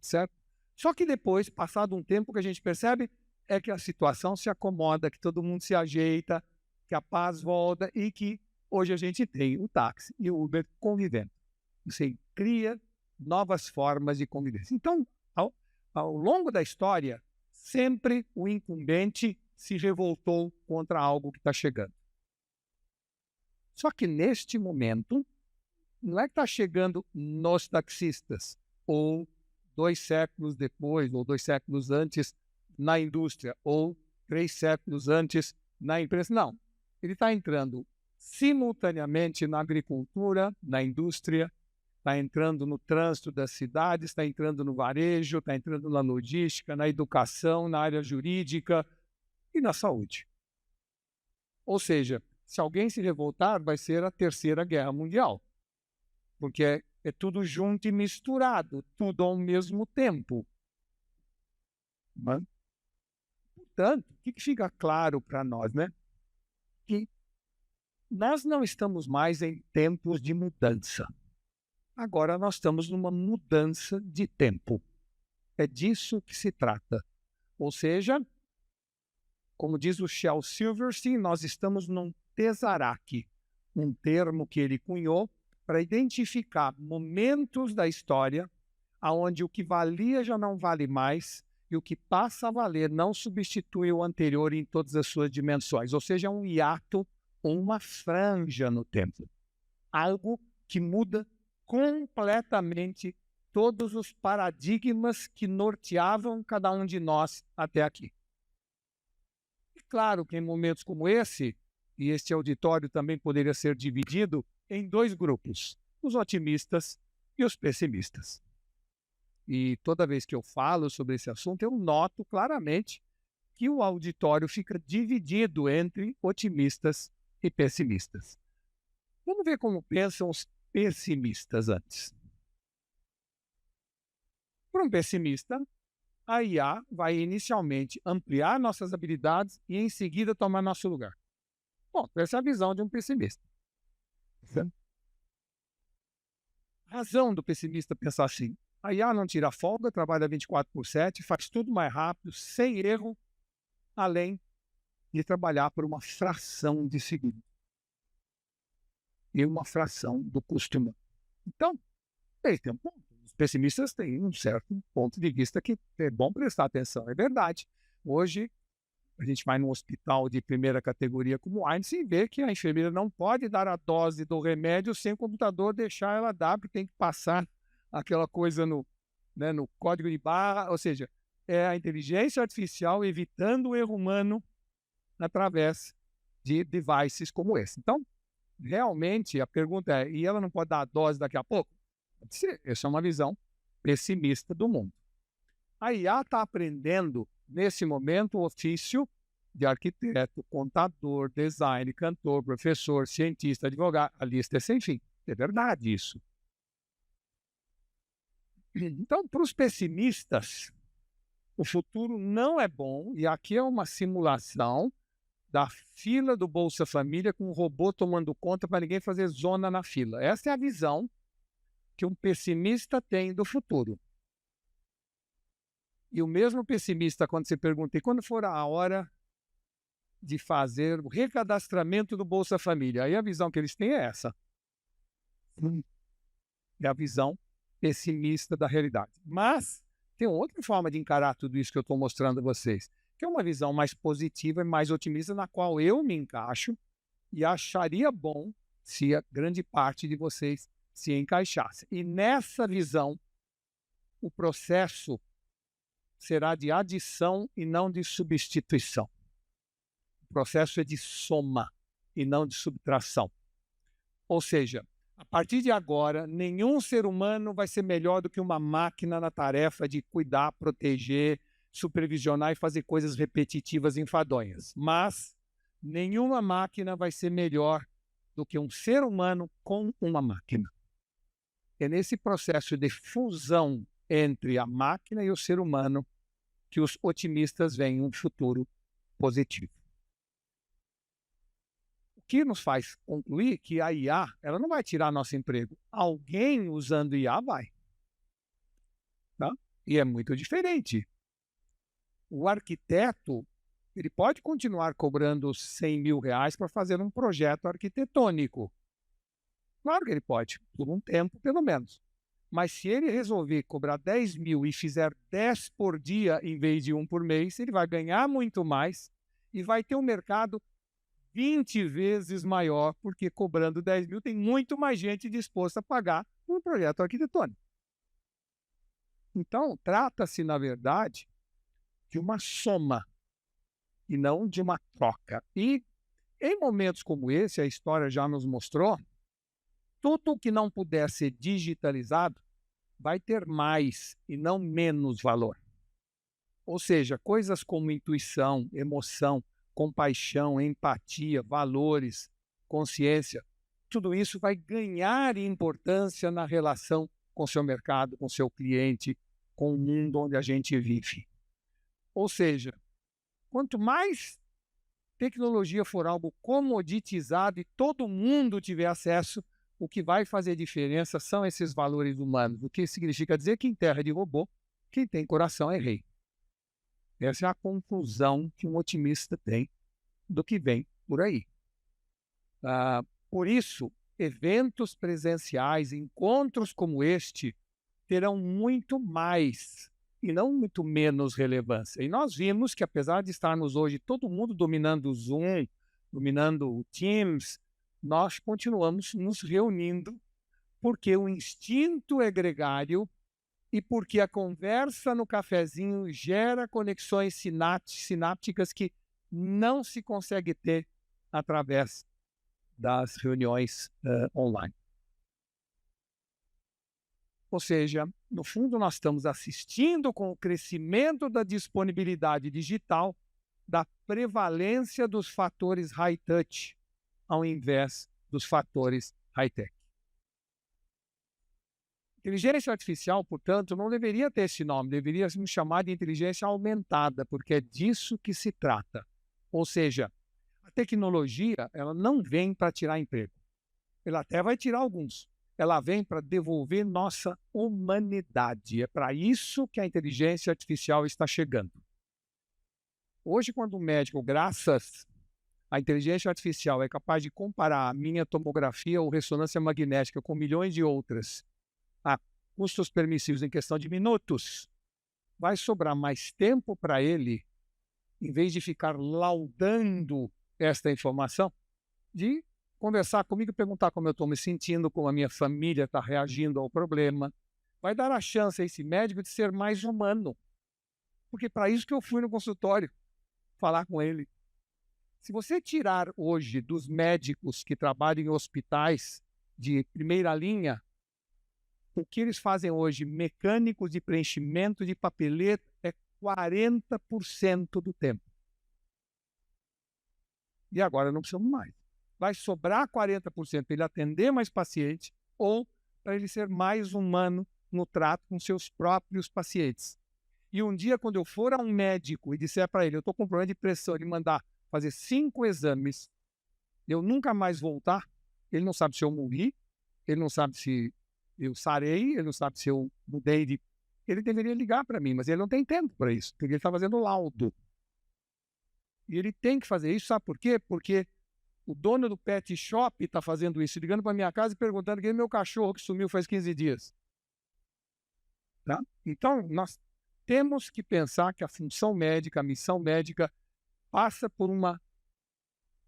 Certo? Só que depois, passado um tempo, o que a gente percebe é que a situação se acomoda, que todo mundo se ajeita, que a paz volta e que hoje a gente tem o táxi e o Uber convivendo. Você cria novas formas de convivência. Então, ao longo da história, sempre o incumbente se revoltou contra algo que está chegando. Só que neste momento, não é que está chegando nos taxistas, ou 2 séculos depois, ou 2 séculos antes na indústria, ou 3 séculos antes na imprensa. Não, ele está entrando simultaneamente na agricultura, na indústria, está entrando no trânsito das cidades, está entrando no varejo, está entrando na logística, na educação, na área jurídica e na saúde. Ou seja, se alguém se revoltar, vai ser a Terceira Guerra Mundial, porque é tudo junto e misturado, tudo ao mesmo tempo. Mas, portanto, o que fica claro para nós, né? Que nós não estamos mais em tempos de mudança. Agora nós estamos numa mudança de tempo. É disso que se trata. Ou seja, como diz o Shel Silverstein, nós estamos num Tesseract, um termo que ele cunhou para identificar momentos da história onde o que valia já não vale mais e o que passa a valer não substitui o anterior em todas as suas dimensões. Ou seja, um hiato ou uma franja no tempo. Algo que muda completamente todos os paradigmas que norteavam cada um de nós até aqui. E claro que em momentos como esse, e este auditório também poderia ser dividido em 2 grupos, os otimistas e os pessimistas. E toda vez que eu falo sobre esse assunto, eu noto claramente que o auditório fica dividido entre otimistas e pessimistas. Vamos ver como pensam os pessimistas antes. Para um pessimista, a IA vai inicialmente ampliar nossas habilidades e em seguida tomar nosso lugar. Bom, essa é a visão de um pessimista. A razão do pessimista pensar assim: a IA não tira folga, trabalha 24/7, faz tudo mais rápido, sem erro, além de trabalhar por uma fração de segundo. E uma fração do custo humano. Então, eles têm um ponto. Os pessimistas têm um certo ponto de vista que é bom prestar atenção. É verdade. Hoje, a gente vai num hospital de primeira categoria como o Einstein e vê que a enfermeira não pode dar a dose do remédio sem o computador deixar ela dar, porque tem que passar aquela coisa no código de barra, ou seja, é a inteligência artificial evitando o erro humano através de devices como esse. Então, realmente, a pergunta é, e ela não pode dar a dose daqui a pouco? Pode ser. Essa é uma visão pessimista do mundo. A IA está aprendendo, nesse momento, o ofício de arquiteto, contador, design, cantor, professor, cientista, advogado. A lista é sem fim. É verdade isso. Então, para os pessimistas, o futuro não é bom, e aqui é uma simulação da fila do Bolsa Família com um robô tomando conta para ninguém fazer zona na fila. Essa é a visão que um pessimista tem do futuro. E o mesmo pessimista, quando você pergunta, e quando for a hora de fazer o recadastramento do Bolsa Família? Aí a visão que eles têm é essa. É a visão pessimista da realidade. Mas tem outra forma de encarar tudo isso que eu estou mostrando a vocês, que é uma visão mais positiva e mais otimista, na qual eu me encaixo e acharia bom se a grande parte de vocês se encaixasse. E nessa visão, o processo será de adição e não de substituição. O processo é de soma e não de subtração. Ou seja, a partir de agora, nenhum ser humano vai ser melhor do que uma máquina na tarefa de cuidar, proteger, supervisionar e fazer coisas repetitivas e enfadonhas. Mas nenhuma máquina vai ser melhor do que um ser humano com uma máquina. É nesse processo de fusão entre a máquina e o ser humano que os otimistas veem um futuro positivo. O que nos faz concluir que a IA ela não vai tirar nosso emprego. Alguém usando IA vai. Tá? E é muito diferente. O arquiteto ele pode continuar cobrando 100 mil reais para fazer um projeto arquitetônico. Claro que ele pode, por um tempo pelo menos. Mas se ele resolver cobrar 10 mil e fizer 10 por dia em vez de 1 por mês, ele vai ganhar muito mais e vai ter um mercado 20 vezes maior, porque cobrando 10 mil tem muito mais gente disposta a pagar um projeto arquitetônico. Então, trata-se, na verdade, de uma soma e não de uma troca. E em momentos como esse, a história já nos mostrou, tudo o que não puder ser digitalizado vai ter mais e não menos valor. Ou seja, coisas como intuição, emoção, compaixão, empatia, valores, consciência, tudo isso vai ganhar importância na relação com seu mercado, com seu cliente, com o mundo onde a gente vive. Ou seja, quanto mais tecnologia for algo comoditizado e todo mundo tiver acesso, o que vai fazer diferença são esses valores humanos, o que significa dizer que em terra de robô, quem tem coração é rei. Essa é a conclusão que um otimista tem do que vem por aí. Por isso, eventos presenciais, encontros como este, terão muito mais e não muito menos relevância. E nós vimos que, apesar de estarmos hoje todo mundo dominando o Zoom, dominando o Teams, nós continuamos nos reunindo porque o instinto é gregário e porque a conversa no cafezinho gera conexões sinápticas que não se consegue ter através das reuniões online. Ou seja, no fundo, nós estamos assistindo com o crescimento da disponibilidade digital, da prevalência dos fatores high-touch, ao invés dos fatores high-tech. Inteligência artificial, portanto, não deveria ter esse nome, deveria se chamar de inteligência aumentada, porque é disso que se trata. Ou seja, a tecnologia ela não vem para tirar emprego. Ela até vai tirar alguns. Ela vem para devolver nossa humanidade. É para isso que a inteligência artificial está chegando. Hoje, quando o médico, graças à inteligência artificial, é capaz de comparar a minha tomografia ou ressonância magnética com milhões de outras a custos permissivos em questão de minutos, vai sobrar mais tempo para ele, em vez de ficar laudando esta informação, de conversar comigo e perguntar como eu estou me sentindo, como a minha família está reagindo ao problema. Vai dar a chance a esse médico de ser mais humano. Porque para isso que eu fui no consultório, falar com ele. Se você tirar hoje dos médicos que trabalham em hospitais de primeira linha, o que eles fazem hoje, mecânicos de preenchimento de papeleta, é 40% do tempo. E agora não precisamos mais. Vai sobrar 40% para ele atender mais pacientes ou para ele ser mais humano no trato com seus próprios pacientes. E um dia, quando eu for a um médico e disser para ele, eu estou com problema de pressão, ele mandar fazer 5 exames, eu nunca mais voltar, ele não sabe se eu morri, ele não sabe se eu sarei, ele não sabe se eu mudei de... Ele deveria ligar para mim, mas ele não tem tempo para isso, porque ele está fazendo laudo. E ele tem que fazer isso, sabe por quê? Porque o dono do pet shop está fazendo isso, ligando para minha casa e perguntando quem é meu cachorro que sumiu faz 15 dias. Tá? Então, nós temos que pensar que a função médica, a missão médica, passa por uma,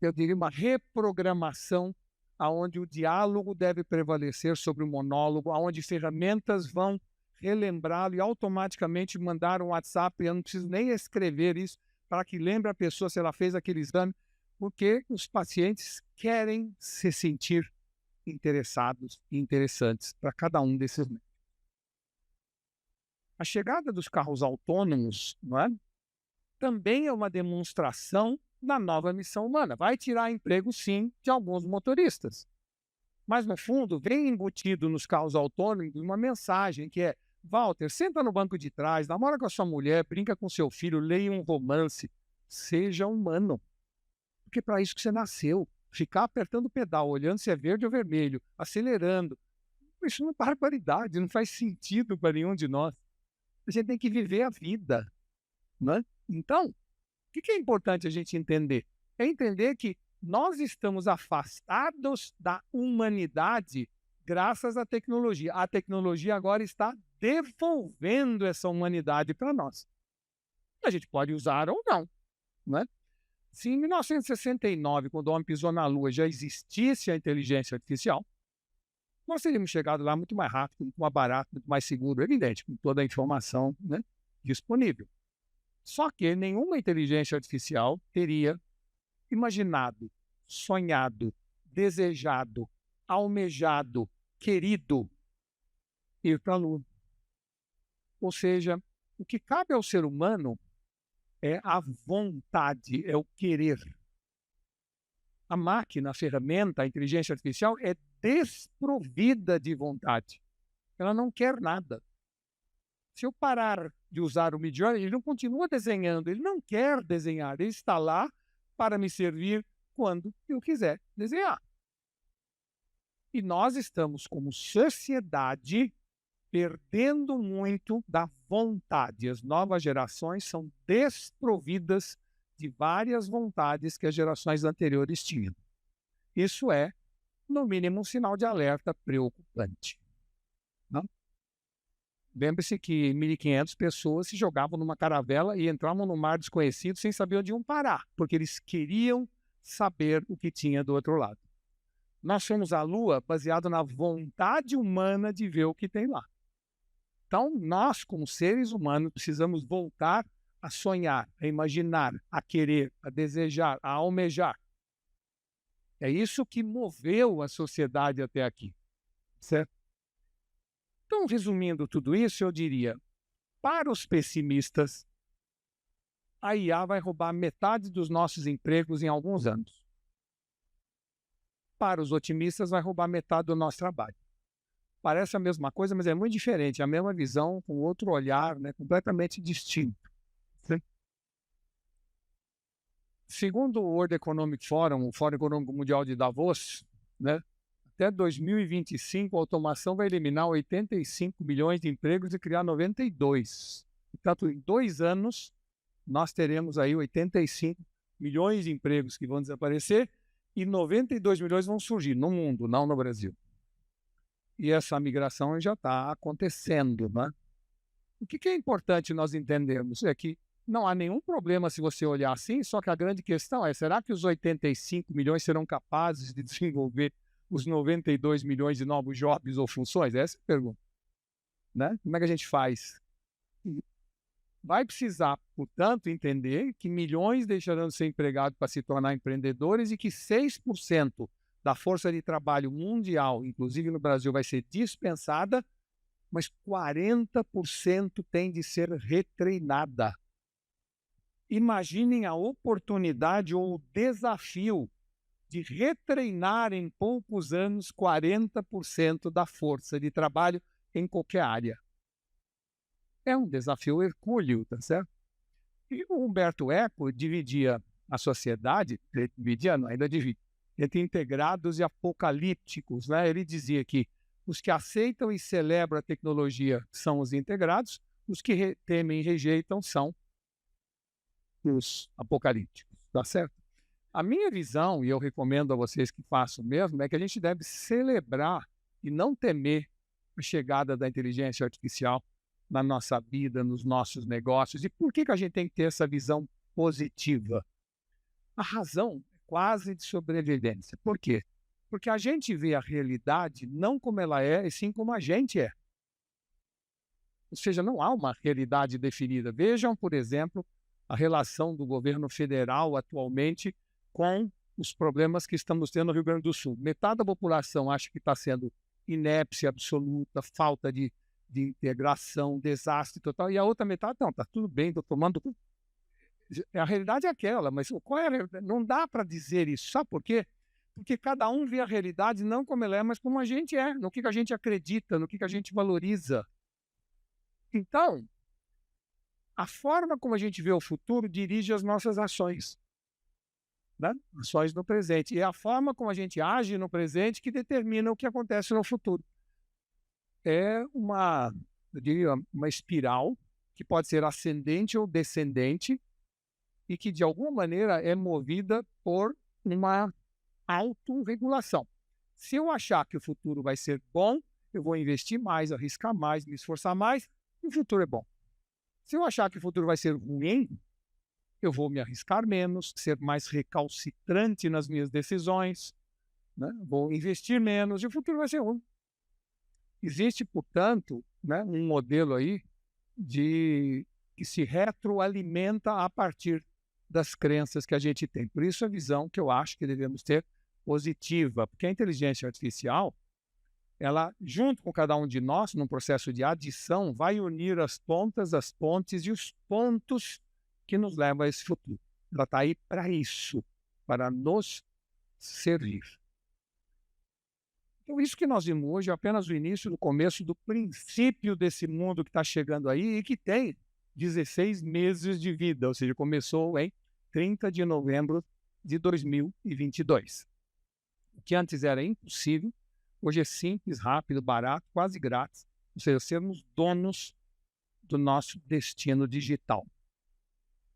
eu diria, uma reprogramação aonde o diálogo deve prevalecer sobre o monólogo, aonde ferramentas vão relembrá-lo e automaticamente mandar um WhatsApp, eu não preciso nem escrever isso, para que lembre a pessoa se ela fez aquele exame, porque os pacientes querem se sentir interessados e interessantes para cada um desses médicos. A chegada dos carros autônomos, não é? Também é uma demonstração da nova missão humana. Vai tirar emprego, sim, de alguns motoristas. Mas, no fundo, vem embutido nos carros autônomos uma mensagem que é: Walter, senta no banco de trás, namora com a sua mulher, brinca com seu filho, leia um romance. Seja humano. Porque para isso que você nasceu. Ficar apertando o pedal, olhando se é verde ou vermelho, acelerando. Isso não é barbaridade, não faz sentido para nenhum de nós. A gente tem que viver a vida. Né? Então, o que é importante a gente entender? É entender que nós estamos afastados da humanidade graças à tecnologia. A tecnologia agora está devolvendo essa humanidade para nós. A gente pode usar ou não. Né? Se em 1969, quando o homem pisou na Lua, já existisse a inteligência artificial, nós teríamos chegado lá muito mais rápido, muito mais barato, muito mais seguro, evidente, com toda a informação, né, disponível. Só que nenhuma inteligência artificial teria imaginado, sonhado, desejado, almejado, querido ir para a Lua. Ou seja, o que cabe ao ser humano é a vontade, é o querer. A máquina, a ferramenta, a inteligência artificial é desprovida de vontade. Ela não quer nada. Se eu parar de usar o Midjourney, ele não continua desenhando, ele não quer desenhar, ele está lá para me servir quando eu quiser desenhar. E nós estamos, como sociedade, perdendo muito da vontade. As novas gerações são desprovidas de várias vontades que as gerações anteriores tinham. Isso é, no mínimo, um sinal de alerta preocupante. Não? Lembre-se que 1.500 pessoas se jogavam numa caravela e entravam no mar desconhecido sem saber onde iam parar, porque eles queriam saber o que tinha do outro lado. Nós fomos à Lua baseado na vontade humana de ver o que tem lá. Então, nós, como seres humanos, precisamos voltar a sonhar, a imaginar, a querer, a desejar, a almejar. É isso que moveu a sociedade até aqui, certo? Então, resumindo tudo isso, eu diria, para os pessimistas, a IA vai roubar metade dos nossos empregos em alguns anos. Para os otimistas, vai roubar metade do nosso trabalho. Parece a mesma coisa, mas é muito diferente. É a mesma visão, com outro olhar, né, completamente distinto. Sim? Segundo o World Economic Forum, o Fórum Econômico Mundial de Davos, né, até 2025, a automação vai eliminar 85 milhões de empregos e criar 92. Portanto, em 2 anos, nós teremos aí 85 milhões de empregos que vão desaparecer e 92 milhões vão surgir no mundo, não no Brasil. E essa migração já está acontecendo, né? O que é importante nós entendermos é que não há nenhum problema se você olhar assim, só que a grande questão é, será que os 85 milhões serão capazes de desenvolver os 92 milhões de novos jobs ou funções? Essa é a pergunta, né? Como é que a gente faz? Vai precisar, portanto, entender que milhões deixarão de ser empregados para se tornar empreendedores e que 6% da força de trabalho mundial, inclusive no Brasil, vai ser dispensada, mas 40% tem de ser retreinada. Imaginem a oportunidade ou o desafio de retreinar em poucos anos 40% da força de trabalho em qualquer área. É um desafio hercúleo, tá certo? E o Humberto Eco dividia a sociedade, ainda divide, entre integrados e apocalípticos, né? Ele dizia que os que aceitam e celebram a tecnologia são os integrados, os que temem e rejeitam são os apocalípticos, tá certo? A minha visão, e eu recomendo a vocês que façam mesmo, é que a gente deve celebrar e não temer a chegada da inteligência artificial na nossa vida, nos nossos negócios. E por que a gente tem que ter essa visão positiva? A razão é quase de sobrevivência. Por quê? Porque a gente vê a realidade não como ela é, e sim como a gente é. Ou seja, não há uma realidade definida. Vejam, por exemplo, a relação do governo federal atualmente com os problemas que estamos tendo no Rio Grande do Sul. Metade da população acha que está sendo inépcia absoluta, falta de integração, desastre total, e a outra metade, não, está tudo bem, estou tomando... A realidade é aquela, mas qual é a realidade? Não dá para dizer isso, sabe por quê? Porque cada um vê a realidade não como ela é, mas como a gente é, no que a gente acredita, no que a gente valoriza. Então, a forma como a gente vê o futuro dirige as nossas ações, né? Ações no presente. E é a forma como a gente age no presente que determina o que acontece no futuro. É eu diria, uma espiral que pode ser ascendente ou descendente e que, de alguma maneira, é movida por uma autorregulação. Se eu achar que o futuro vai ser bom, eu vou investir mais, arriscar mais, me esforçar mais, e o futuro é bom. Se eu achar que o futuro vai ser ruim, eu vou me arriscar menos, ser mais recalcitrante nas minhas decisões, né? Vou investir menos e o futuro vai ser ruim. Existe, portanto, né, um modelo aí que se retroalimenta a partir das crenças que a gente tem. Por isso a visão que eu acho que devemos ter positiva, porque a inteligência artificial, ela, junto com cada um de nós, num processo de adição, vai unir as pontas, as pontes e os pontos que nos levam a esse futuro. Ela está aí para isso, para nos servir. Então, isso que nós vimos hoje é apenas o início do começo do princípio desse mundo que está chegando aí e que tem 16 meses de vida, ou seja, começou em 30 de novembro de 2022. O que antes era impossível, hoje é simples, rápido, barato, quase grátis, ou seja, sermos donos do nosso destino digital.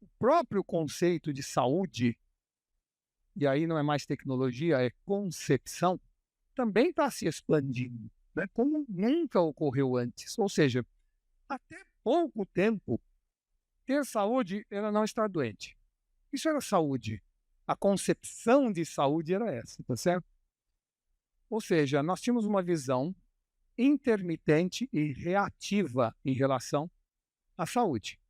O próprio conceito de saúde, e aí não é mais tecnologia, é concepção, também está se expandindo, né? Como nunca ocorreu antes. Ou seja, até pouco tempo, ter saúde era não estar doente. Isso era saúde. A concepção de saúde era essa, tá certo? Ou seja, nós tínhamos uma visão intermitente e reativa em relação à saúde.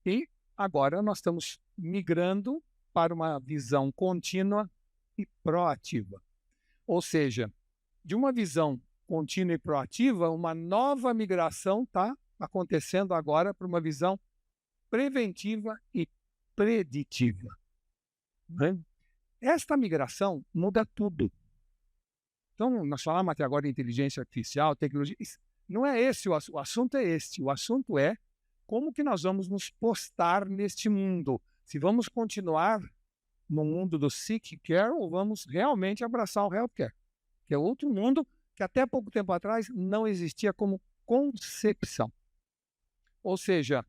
E agora nós estamos migrando para uma visão contínua e proativa. Ou seja, de uma visão contínua e proativa, uma nova migração está acontecendo agora para uma visão preventiva e preditiva. Né? Esta migração muda tudo. Então, nós falamos até agora de inteligência artificial, tecnologia. Não é esse o assunto, é este. O assunto é como que nós vamos nos postar neste mundo. Se vamos continuar no mundo do sick care ou vamos realmente abraçar o healthcare, que é outro mundo que até pouco tempo atrás não existia como concepção. Ou seja,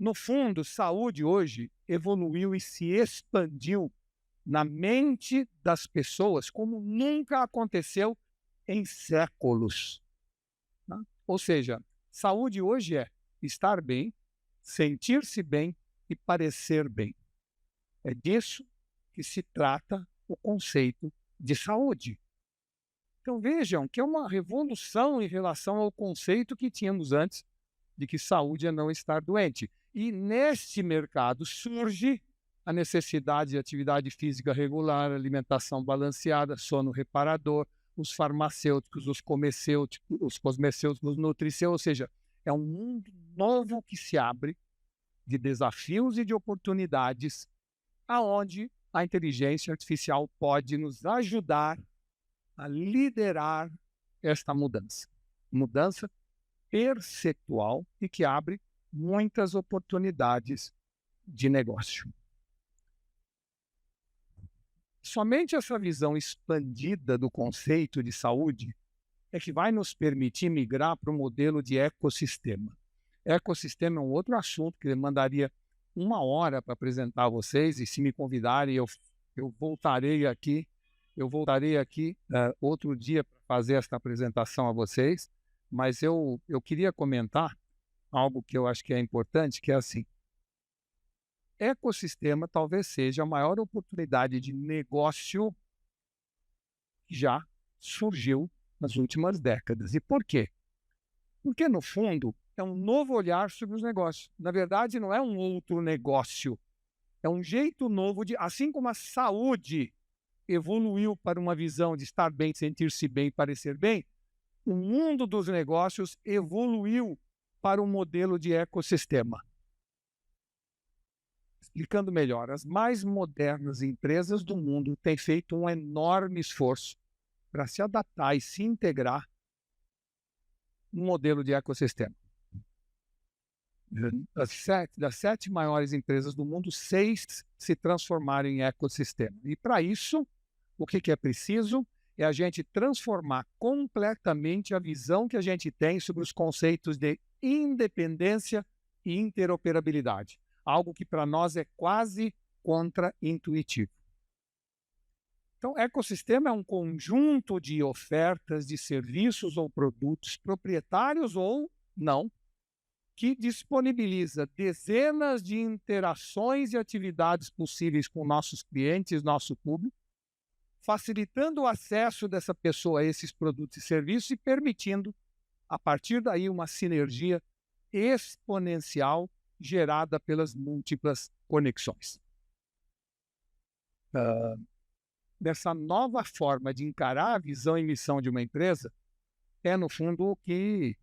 No fundo, saúde hoje evoluiu e se expandiu na mente das pessoas como nunca aconteceu em séculos. Tá? Ou seja, saúde hoje é estar bem, sentir-se bem e parecer bem. É disso que se trata o conceito de saúde. Então vejam que é uma revolução em relação ao conceito que tínhamos antes de que saúde é não estar doente. E neste mercado surge a necessidade de atividade física regular, alimentação balanceada, sono reparador, os farmacêuticos, os cosmecêuticos, os nutricêuticos, ou seja, é um mundo novo que se abre de desafios e de oportunidades aonde a inteligência artificial pode nos ajudar a liderar esta mudança. Mudança percentual e que abre muitas oportunidades de negócio. Somente essa visão expandida do conceito de saúde é que vai nos permitir migrar para o modelo de ecossistema. Ecossistema é um outro assunto que demandaria 1 hora para apresentar a vocês, e se me convidarem, eu voltarei aqui outro dia para fazer esta apresentação a vocês, mas eu queria comentar algo que eu acho que é importante, que é assim: ecossistema talvez seja a maior oportunidade de negócio que já surgiu nas últimas décadas. E por quê? Porque, no fundo, é um novo olhar sobre os negócios. Na verdade, não é um outro negócio. É um jeito novo de... Assim como a saúde evoluiu para uma visão de estar bem, sentir-se bem e parecer bem, o mundo dos negócios evoluiu para um modelo de ecossistema. Explicando melhor, as mais modernas empresas do mundo têm feito um enorme esforço para se adaptar e se integrar no modelo de ecossistema. Das 7 maiores empresas do mundo, 6 se transformaram em ecossistema. E para isso, o que é preciso é a gente transformar completamente a visão que a gente tem sobre os conceitos de independência e interoperabilidade. Algo que para nós é quase contra-intuitivo. Então, ecossistema é um conjunto de ofertas de serviços ou produtos proprietários ou não, que disponibiliza dezenas de interações e atividades possíveis com nossos clientes, nosso público, facilitando o acesso dessa pessoa a esses produtos e serviços e permitindo, a partir daí, uma sinergia exponencial gerada pelas múltiplas conexões. Dessa nova forma de encarar a visão e missão de uma empresa é, no fundo, o que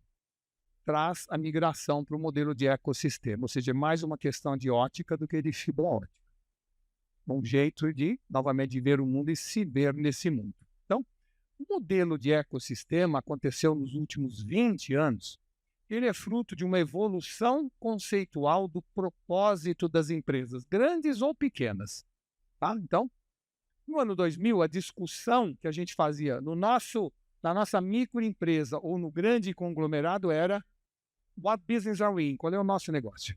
traz a migração para o modelo de ecossistema, ou seja, é mais uma questão de ótica do que de fibra ótica. Um jeito de, novamente, de ver o mundo e se ver nesse mundo. Então, o modelo de ecossistema aconteceu nos últimos 20 anos. Ele é fruto de uma evolução conceitual do propósito das empresas, grandes ou pequenas. Tá? Então, no ano 2000, a discussão que a gente fazia na nossa microempresa ou no grande conglomerado era: what business are we in? Qual é o nosso negócio?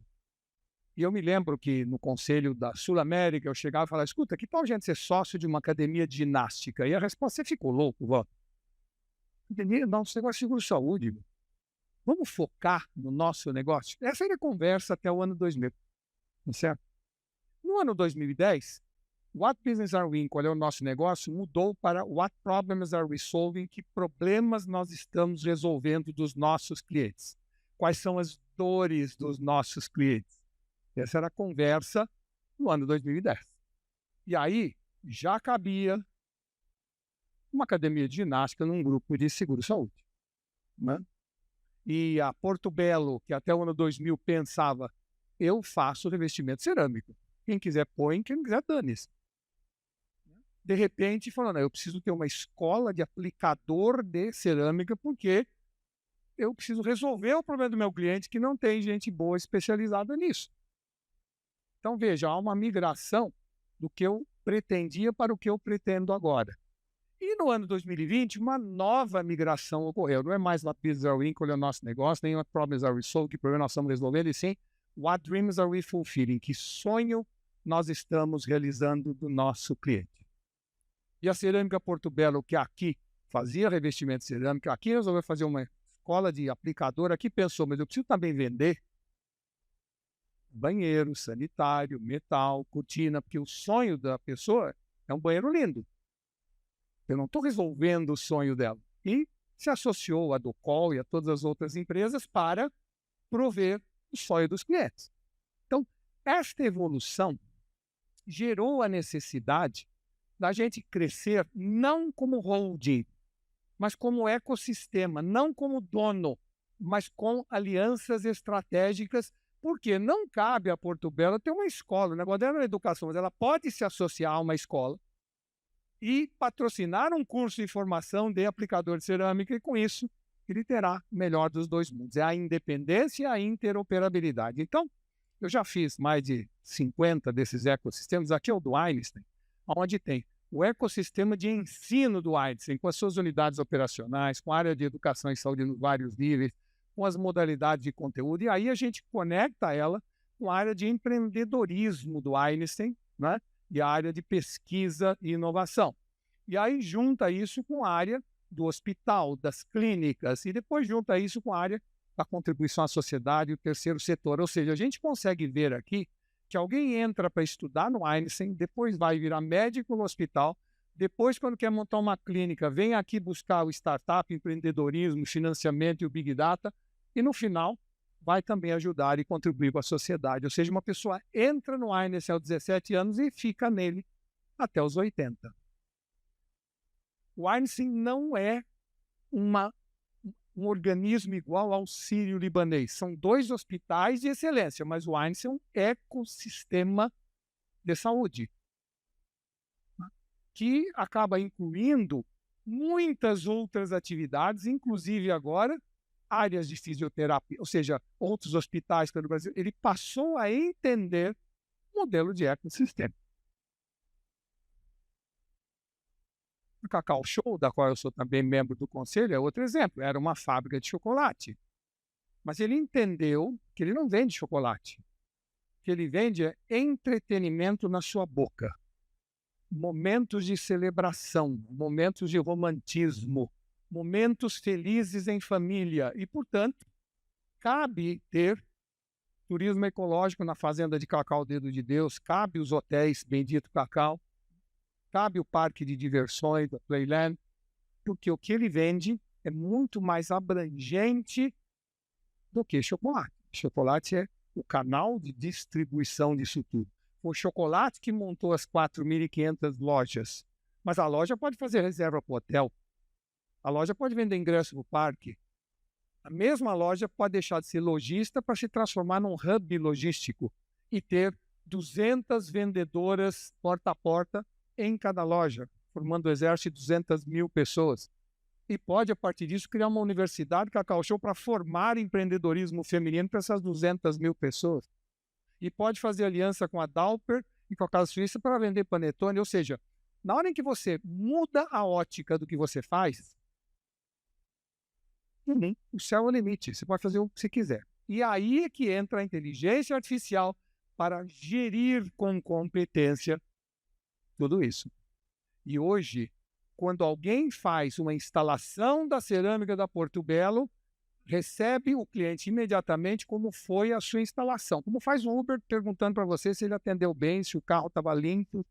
E eu me lembro que no Conselho da Sul-América eu chegava e falava: escuta, que tal a gente ser sócio de uma academia de ginástica? E a resposta: você ficou louco, vó? Nosso negócio é seguro-saúde. Vamos focar no nosso negócio? Essa era a conversa até o ano 2000. Certo? No ano 2010, what business are we in? Qual é o nosso negócio? Mudou para what problems are we solving? Que problemas nós estamos resolvendo dos nossos clientes? Quais são as dores dos nossos clientes? Essa era a conversa no ano 2010. E aí já cabia uma academia de ginástica num grupo de seguro-saúde. Né? E a Porto Belo, que até o ano 2000 pensava: eu faço revestimento cerâmico. Quem quiser põe, quem não quiser dane-se. De repente, falando: eu preciso ter uma escola de aplicador de cerâmica porque eu preciso resolver o problema do meu cliente que não tem gente boa especializada nisso. Então, veja, há uma migração do que eu pretendia para o que eu pretendo agora. E no ano 2020, uma nova migração ocorreu. Não é mais what business are we in, qual é o nosso negócio, nem what problems are we solving, que problema nós estamos resolvendo, e sim What dreams are we fulfilling? Que sonho nós estamos realizando do nosso cliente? E a Cerâmica Porto Belo, que aqui fazia revestimento de cerâmica, aqui resolveu fazer uma escola de aplicador, aqui pensou, mas eu preciso também vender banheiro, sanitário, metal, cortina, porque o sonho da pessoa é um banheiro lindo. Eu não estou resolvendo o sonho dela. E se associou a Docol e a todas as outras empresas para prover o sonho dos clientes. Então, esta evolução gerou a necessidade da gente crescer não como holding, mas como ecossistema, não como dono, mas com alianças estratégicas, porque não cabe a Porto Belo ter uma escola, o negócio dela é educação, mas ela pode se associar a uma escola e patrocinar um curso de formação de aplicador de cerâmica, e com isso ele terá o melhor dos dois mundos. É a independência e a interoperabilidade. Então, eu já fiz mais de 50 desses ecossistemas. Aqui é o do Einstein, onde tem o ecossistema de ensino do Einstein, com as suas unidades operacionais, com a área de educação e saúde nos vários níveis, com as modalidades de conteúdo, e aí a gente conecta ela com a área de empreendedorismo do Einstein, né? E a área de pesquisa e inovação. E aí junta isso com a área do hospital, das clínicas, e depois junta isso com a área da contribuição à sociedade e o terceiro setor. Ou seja, a gente consegue ver aqui que alguém entra para estudar no Einstein, depois vai virar médico no hospital, depois, quando quer montar uma clínica, vem aqui buscar o startup, empreendedorismo, financiamento e o Big Data, e no final vai também ajudar e contribuir com a sociedade. Ou seja, uma pessoa entra no Einstein aos 17 anos e fica nele até os 80. O Einstein não é um organismo igual ao Sírio-Libanês. São dois hospitais de excelência, mas o Einstein é um ecossistema de saúde, que acaba incluindo muitas outras atividades, inclusive agora áreas de fisioterapia, ou seja, outros hospitais pelo Brasil. Ele passou a entender o modelo de ecossistema. A Cacau Show, da qual eu sou também membro do conselho, é outro exemplo. Era uma fábrica de chocolate. Mas ele entendeu que ele não vende chocolate. O que ele vende é entretenimento na sua boca. Momentos de celebração, momentos de romantismo, momentos felizes em família. E, portanto, cabe ter turismo ecológico na fazenda de Cacau Dedo de Deus, cabe os hotéis Bendito Cacau, cabe o parque de diversões da Playland, porque o que ele vende é muito mais abrangente do que chocolate. Chocolate é o canal de distribuição disso tudo. O chocolate que montou as 4.500 lojas, mas a loja pode fazer reserva para o hotel, a loja pode vender ingresso para o parque, a mesma loja pode deixar de ser lojista para se transformar num hub logístico e ter 200 vendedoras porta a porta em cada loja, formando um exército de 200 mil pessoas. E pode, a partir disso, criar uma universidade Cacau Show para formar empreendedorismo feminino para essas 200 mil pessoas. E pode fazer aliança com a Dauper e com a Casa Suíça para vender panetone. Ou seja, na hora em que você muda a ótica do que você faz, o céu é o limite. Você pode fazer o que você quiser. E aí é que entra a inteligência artificial para gerir com competência tudo isso. E hoje, quando alguém faz uma instalação da cerâmica da Porto Belo, recebe o cliente imediatamente como foi a sua instalação. Como faz o Uber perguntando para você se ele atendeu bem, se o carro estava limpo.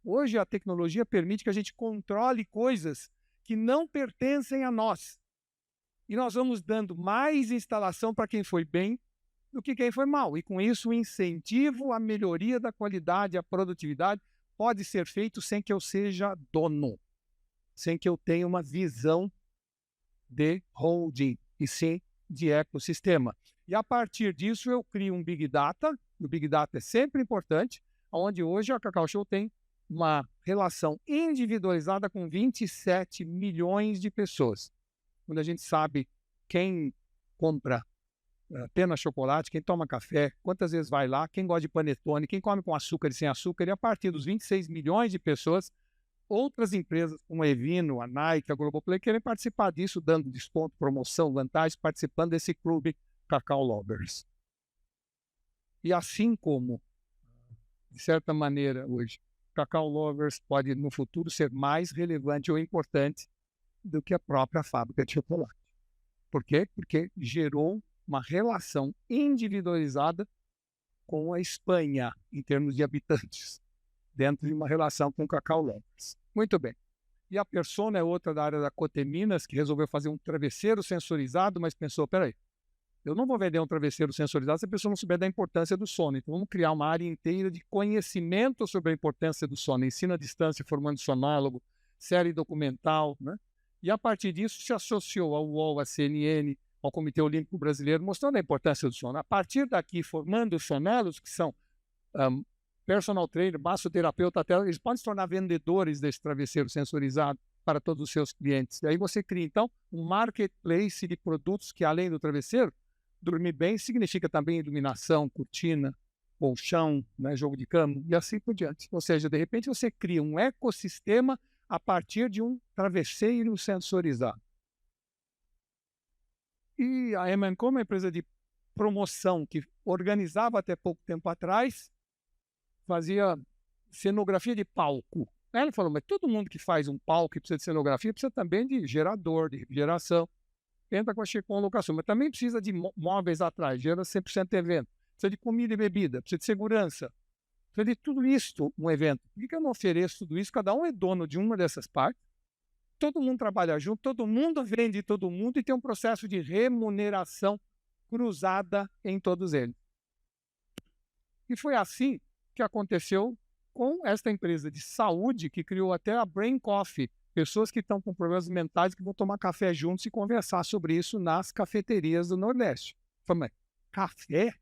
Hoje a tecnologia permite que a gente controle coisas que não pertencem a nós. E nós vamos dando mais instalação para quem foi bem do que quem foi mal. E com isso o incentivo à melhoria da qualidade, à produtividade, pode ser feito sem que eu seja dono, sem que eu tenha uma visão de holding, e sim de ecossistema. E a partir disso eu crio um Big Data, e o Big Data é sempre importante, onde hoje a Cacau Show tem uma relação individualizada com 27 milhões de pessoas. Quando a gente sabe quem compra apenas chocolate, quem toma café, quantas vezes vai lá, quem gosta de panetone, quem come com açúcar e sem açúcar, e a partir dos 26 milhões de pessoas, outras empresas como a Evino, a Nike, a Globoplay querem participar disso, dando desconto, promoção, vantagens, participando desse clube Cacau Lovers. E assim como, de certa maneira, hoje, Cacau Lovers pode, no futuro, ser mais relevante ou importante do que a própria fábrica de chocolate. Por quê? Porque gerou uma relação individualizada com a Espanha, em termos de habitantes, dentro de uma relação com Cacau Lovers. Muito bem. E a Persona é outra da área da Coteminas, que resolveu fazer um travesseiro sensorizado, mas pensou, peraí, eu não vou vender um travesseiro sensorizado se a pessoa não souber da importância do sono. Então vamos criar uma área inteira de conhecimento sobre a importância do sono, ensino à distância, formando sonólogo, série documental, né? E a partir disso se associou ao UOL, à CNN, ao Comitê Olímpico Brasileiro, mostrando a importância do sono. A partir daqui, formando sonólogos, que são personal trainer, massoterapeuta, até eles podem se tornar vendedores desse travesseiro sensorizado para todos os seus clientes. E aí você cria, então, um marketplace de produtos que, além do travesseiro, dormir bem significa também iluminação, cortina, colchão, né, jogo de cama e assim por diante. Ou seja, de repente você cria um ecossistema a partir de um travesseiro sensorizado. E a M&Co é uma empresa de promoção que organizava até pouco tempo atrás, fazia cenografia de palco. Aí ele falou, mas todo mundo que faz um palco e precisa de cenografia precisa também de gerador, de refrigeração. Entra com a Checon Locação, mas também precisa de móveis atrás, gera 100% evento. Precisa de comida e bebida, precisa de segurança. Precisa de tudo isso, um evento. Por que eu não ofereço tudo isso? Cada um é dono de uma dessas partes. Todo mundo trabalha junto, todo mundo vende todo mundo e tem um processo de remuneração cruzada em todos eles. E foi assim que aconteceu com esta empresa de saúde que criou até a Brain Coffee, pessoas que estão com problemas mentais que vão tomar café juntos e conversar sobre isso nas cafeterias do Nordeste. Falei, café?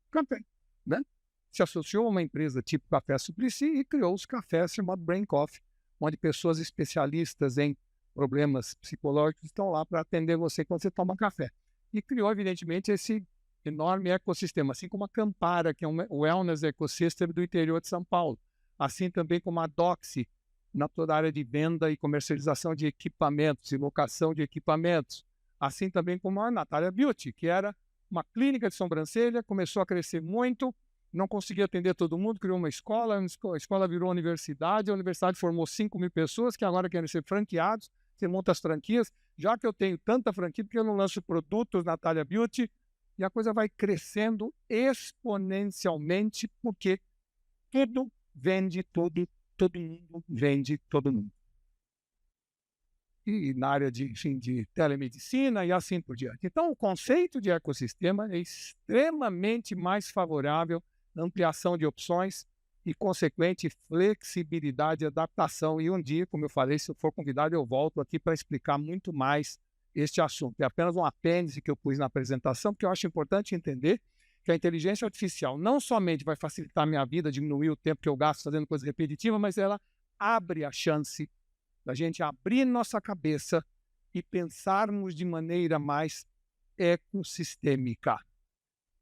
Café, né? Se associou a uma empresa tipo Café Suplicy e criou os cafés chamados Brain Coffee, onde pessoas especialistas em problemas psicológicos estão lá para atender você quando você toma café. E criou, evidentemente, esse enorme ecossistema, assim como a Campara, que é um wellness ecosystem do interior de São Paulo, assim também como a Doxy, na toda a área de venda e comercialização de equipamentos e locação de equipamentos, assim também como a Natália Beauty, que era uma clínica de sobrancelha, começou a crescer muito, não conseguia atender todo mundo, criou uma escola, a escola virou universidade, a universidade formou 5.000 pessoas que agora querem ser franqueados, você monta as franquias, já que eu tenho tanta franquia, porque eu não lanço produtos Natália Beauty, e a coisa vai crescendo exponencialmente, porque tudo vende tudo, todo mundo vende todo mundo. E na área de telemedicina e assim por diante. Então, o conceito de ecossistema é extremamente mais favorável à ampliação de opções e, consequente, flexibilidade e adaptação. E um dia, como eu falei, se eu for convidado, eu volto aqui para explicar muito mais este assunto. É apenas um apêndice que eu pus na apresentação, porque eu acho importante entender que a inteligência artificial não somente vai facilitar a minha vida, diminuir o tempo que eu gasto fazendo coisa repetitiva, mas ela abre a chance da gente abrir nossa cabeça e pensarmos de maneira mais ecossistêmica.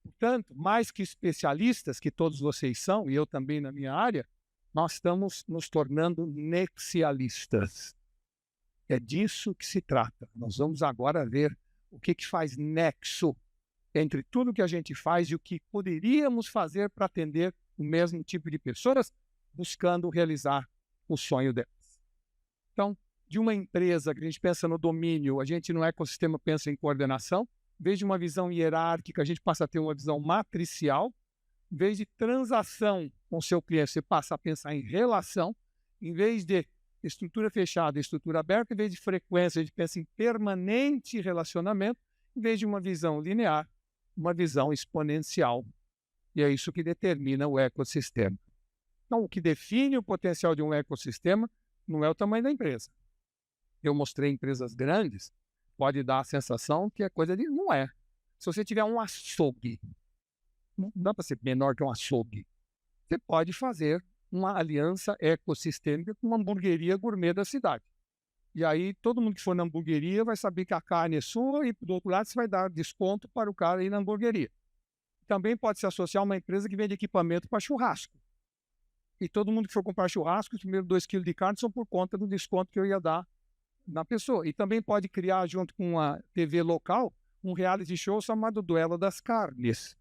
Portanto, mais que especialistas, que todos vocês são, e eu também na minha área, nós estamos nos tornando nexialistas. É disso que se trata. Nós vamos agora ver o que faz nexo entre tudo que a gente faz e o que poderíamos fazer para atender o mesmo tipo de pessoas, buscando realizar o sonho delas. Então, de uma empresa que a gente pensa no domínio, a gente no ecossistema pensa em coordenação, em vez de uma visão hierárquica, a gente passa a ter uma visão matricial, em vez de transação com o seu cliente, você passa a pensar em relação, em vez de estrutura fechada, estrutura aberta, em vez de frequência, a gente pensa em permanente relacionamento, em vez de uma visão linear, uma visão exponencial. E é isso que determina o ecossistema. Então, o que define o potencial de um ecossistema não é o tamanho da empresa. Eu mostrei empresas grandes, pode dar a sensação que é coisa de... Não é. Se você tiver um açougue, não dá para ser menor que um açougue, você pode fazer uma aliança ecossistêmica com uma hamburgueria gourmet da cidade. E aí, todo mundo que for na hamburgueria vai saber que a carne é sua e, do outro lado, você vai dar desconto para o cara ir na hamburgueria. Também pode se associar a uma empresa que vende equipamento para churrasco. E todo mundo que for comprar churrasco, os primeiros 2 quilos de carne são por conta do desconto que eu ia dar na pessoa. E também pode criar, junto com a TV local, um reality show chamado Duelo das Carnes.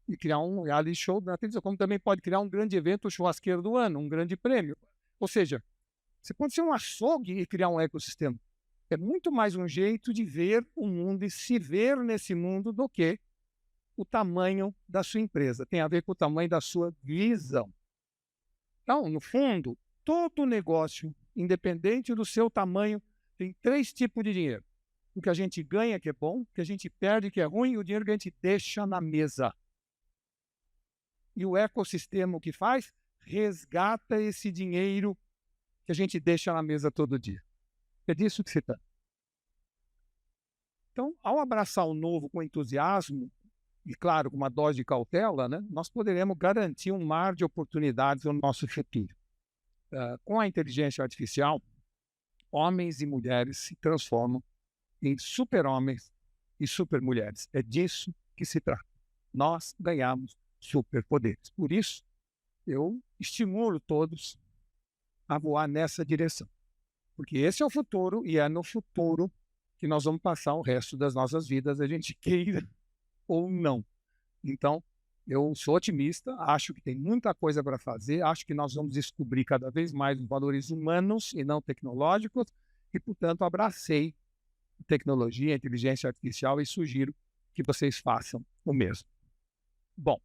e criar um reality show na televisão, como também pode criar um grande evento churrasqueiro do ano, um grande prêmio. Ou seja, você pode ser um açougue e criar um ecossistema. É muito mais um jeito de ver o mundo e se ver nesse mundo do que o tamanho da sua empresa. Tem a ver com o tamanho da sua visão. Então, no fundo, todo negócio, independente do seu tamanho, tem 3 tipos de dinheiro. O que a gente ganha, que é bom, o que a gente perde, que é ruim, e o dinheiro que a gente deixa na mesa. E o ecossistema, o que faz? Resgata esse dinheiro que a gente deixa na mesa todo dia. É disso que se trata. Então, ao abraçar o novo com entusiasmo, e claro, com uma dose de cautela, né, nós poderemos garantir um mar de oportunidades no nosso futuro. Com a inteligência artificial, homens e mulheres se transformam em super-homens e super-mulheres. É disso que se trata. Nós ganhamos superpoderes. Por isso, eu estimulo todos a voar nessa direção. Porque esse é o futuro e é no futuro que nós vamos passar o resto das nossas vidas, a gente queira ou não. Então, eu sou otimista, acho que tem muita coisa para fazer, acho que nós vamos descobrir cada vez mais os valores humanos e não tecnológicos e, portanto, abracei a tecnologia, a inteligência artificial e sugiro que vocês façam o mesmo. Bom,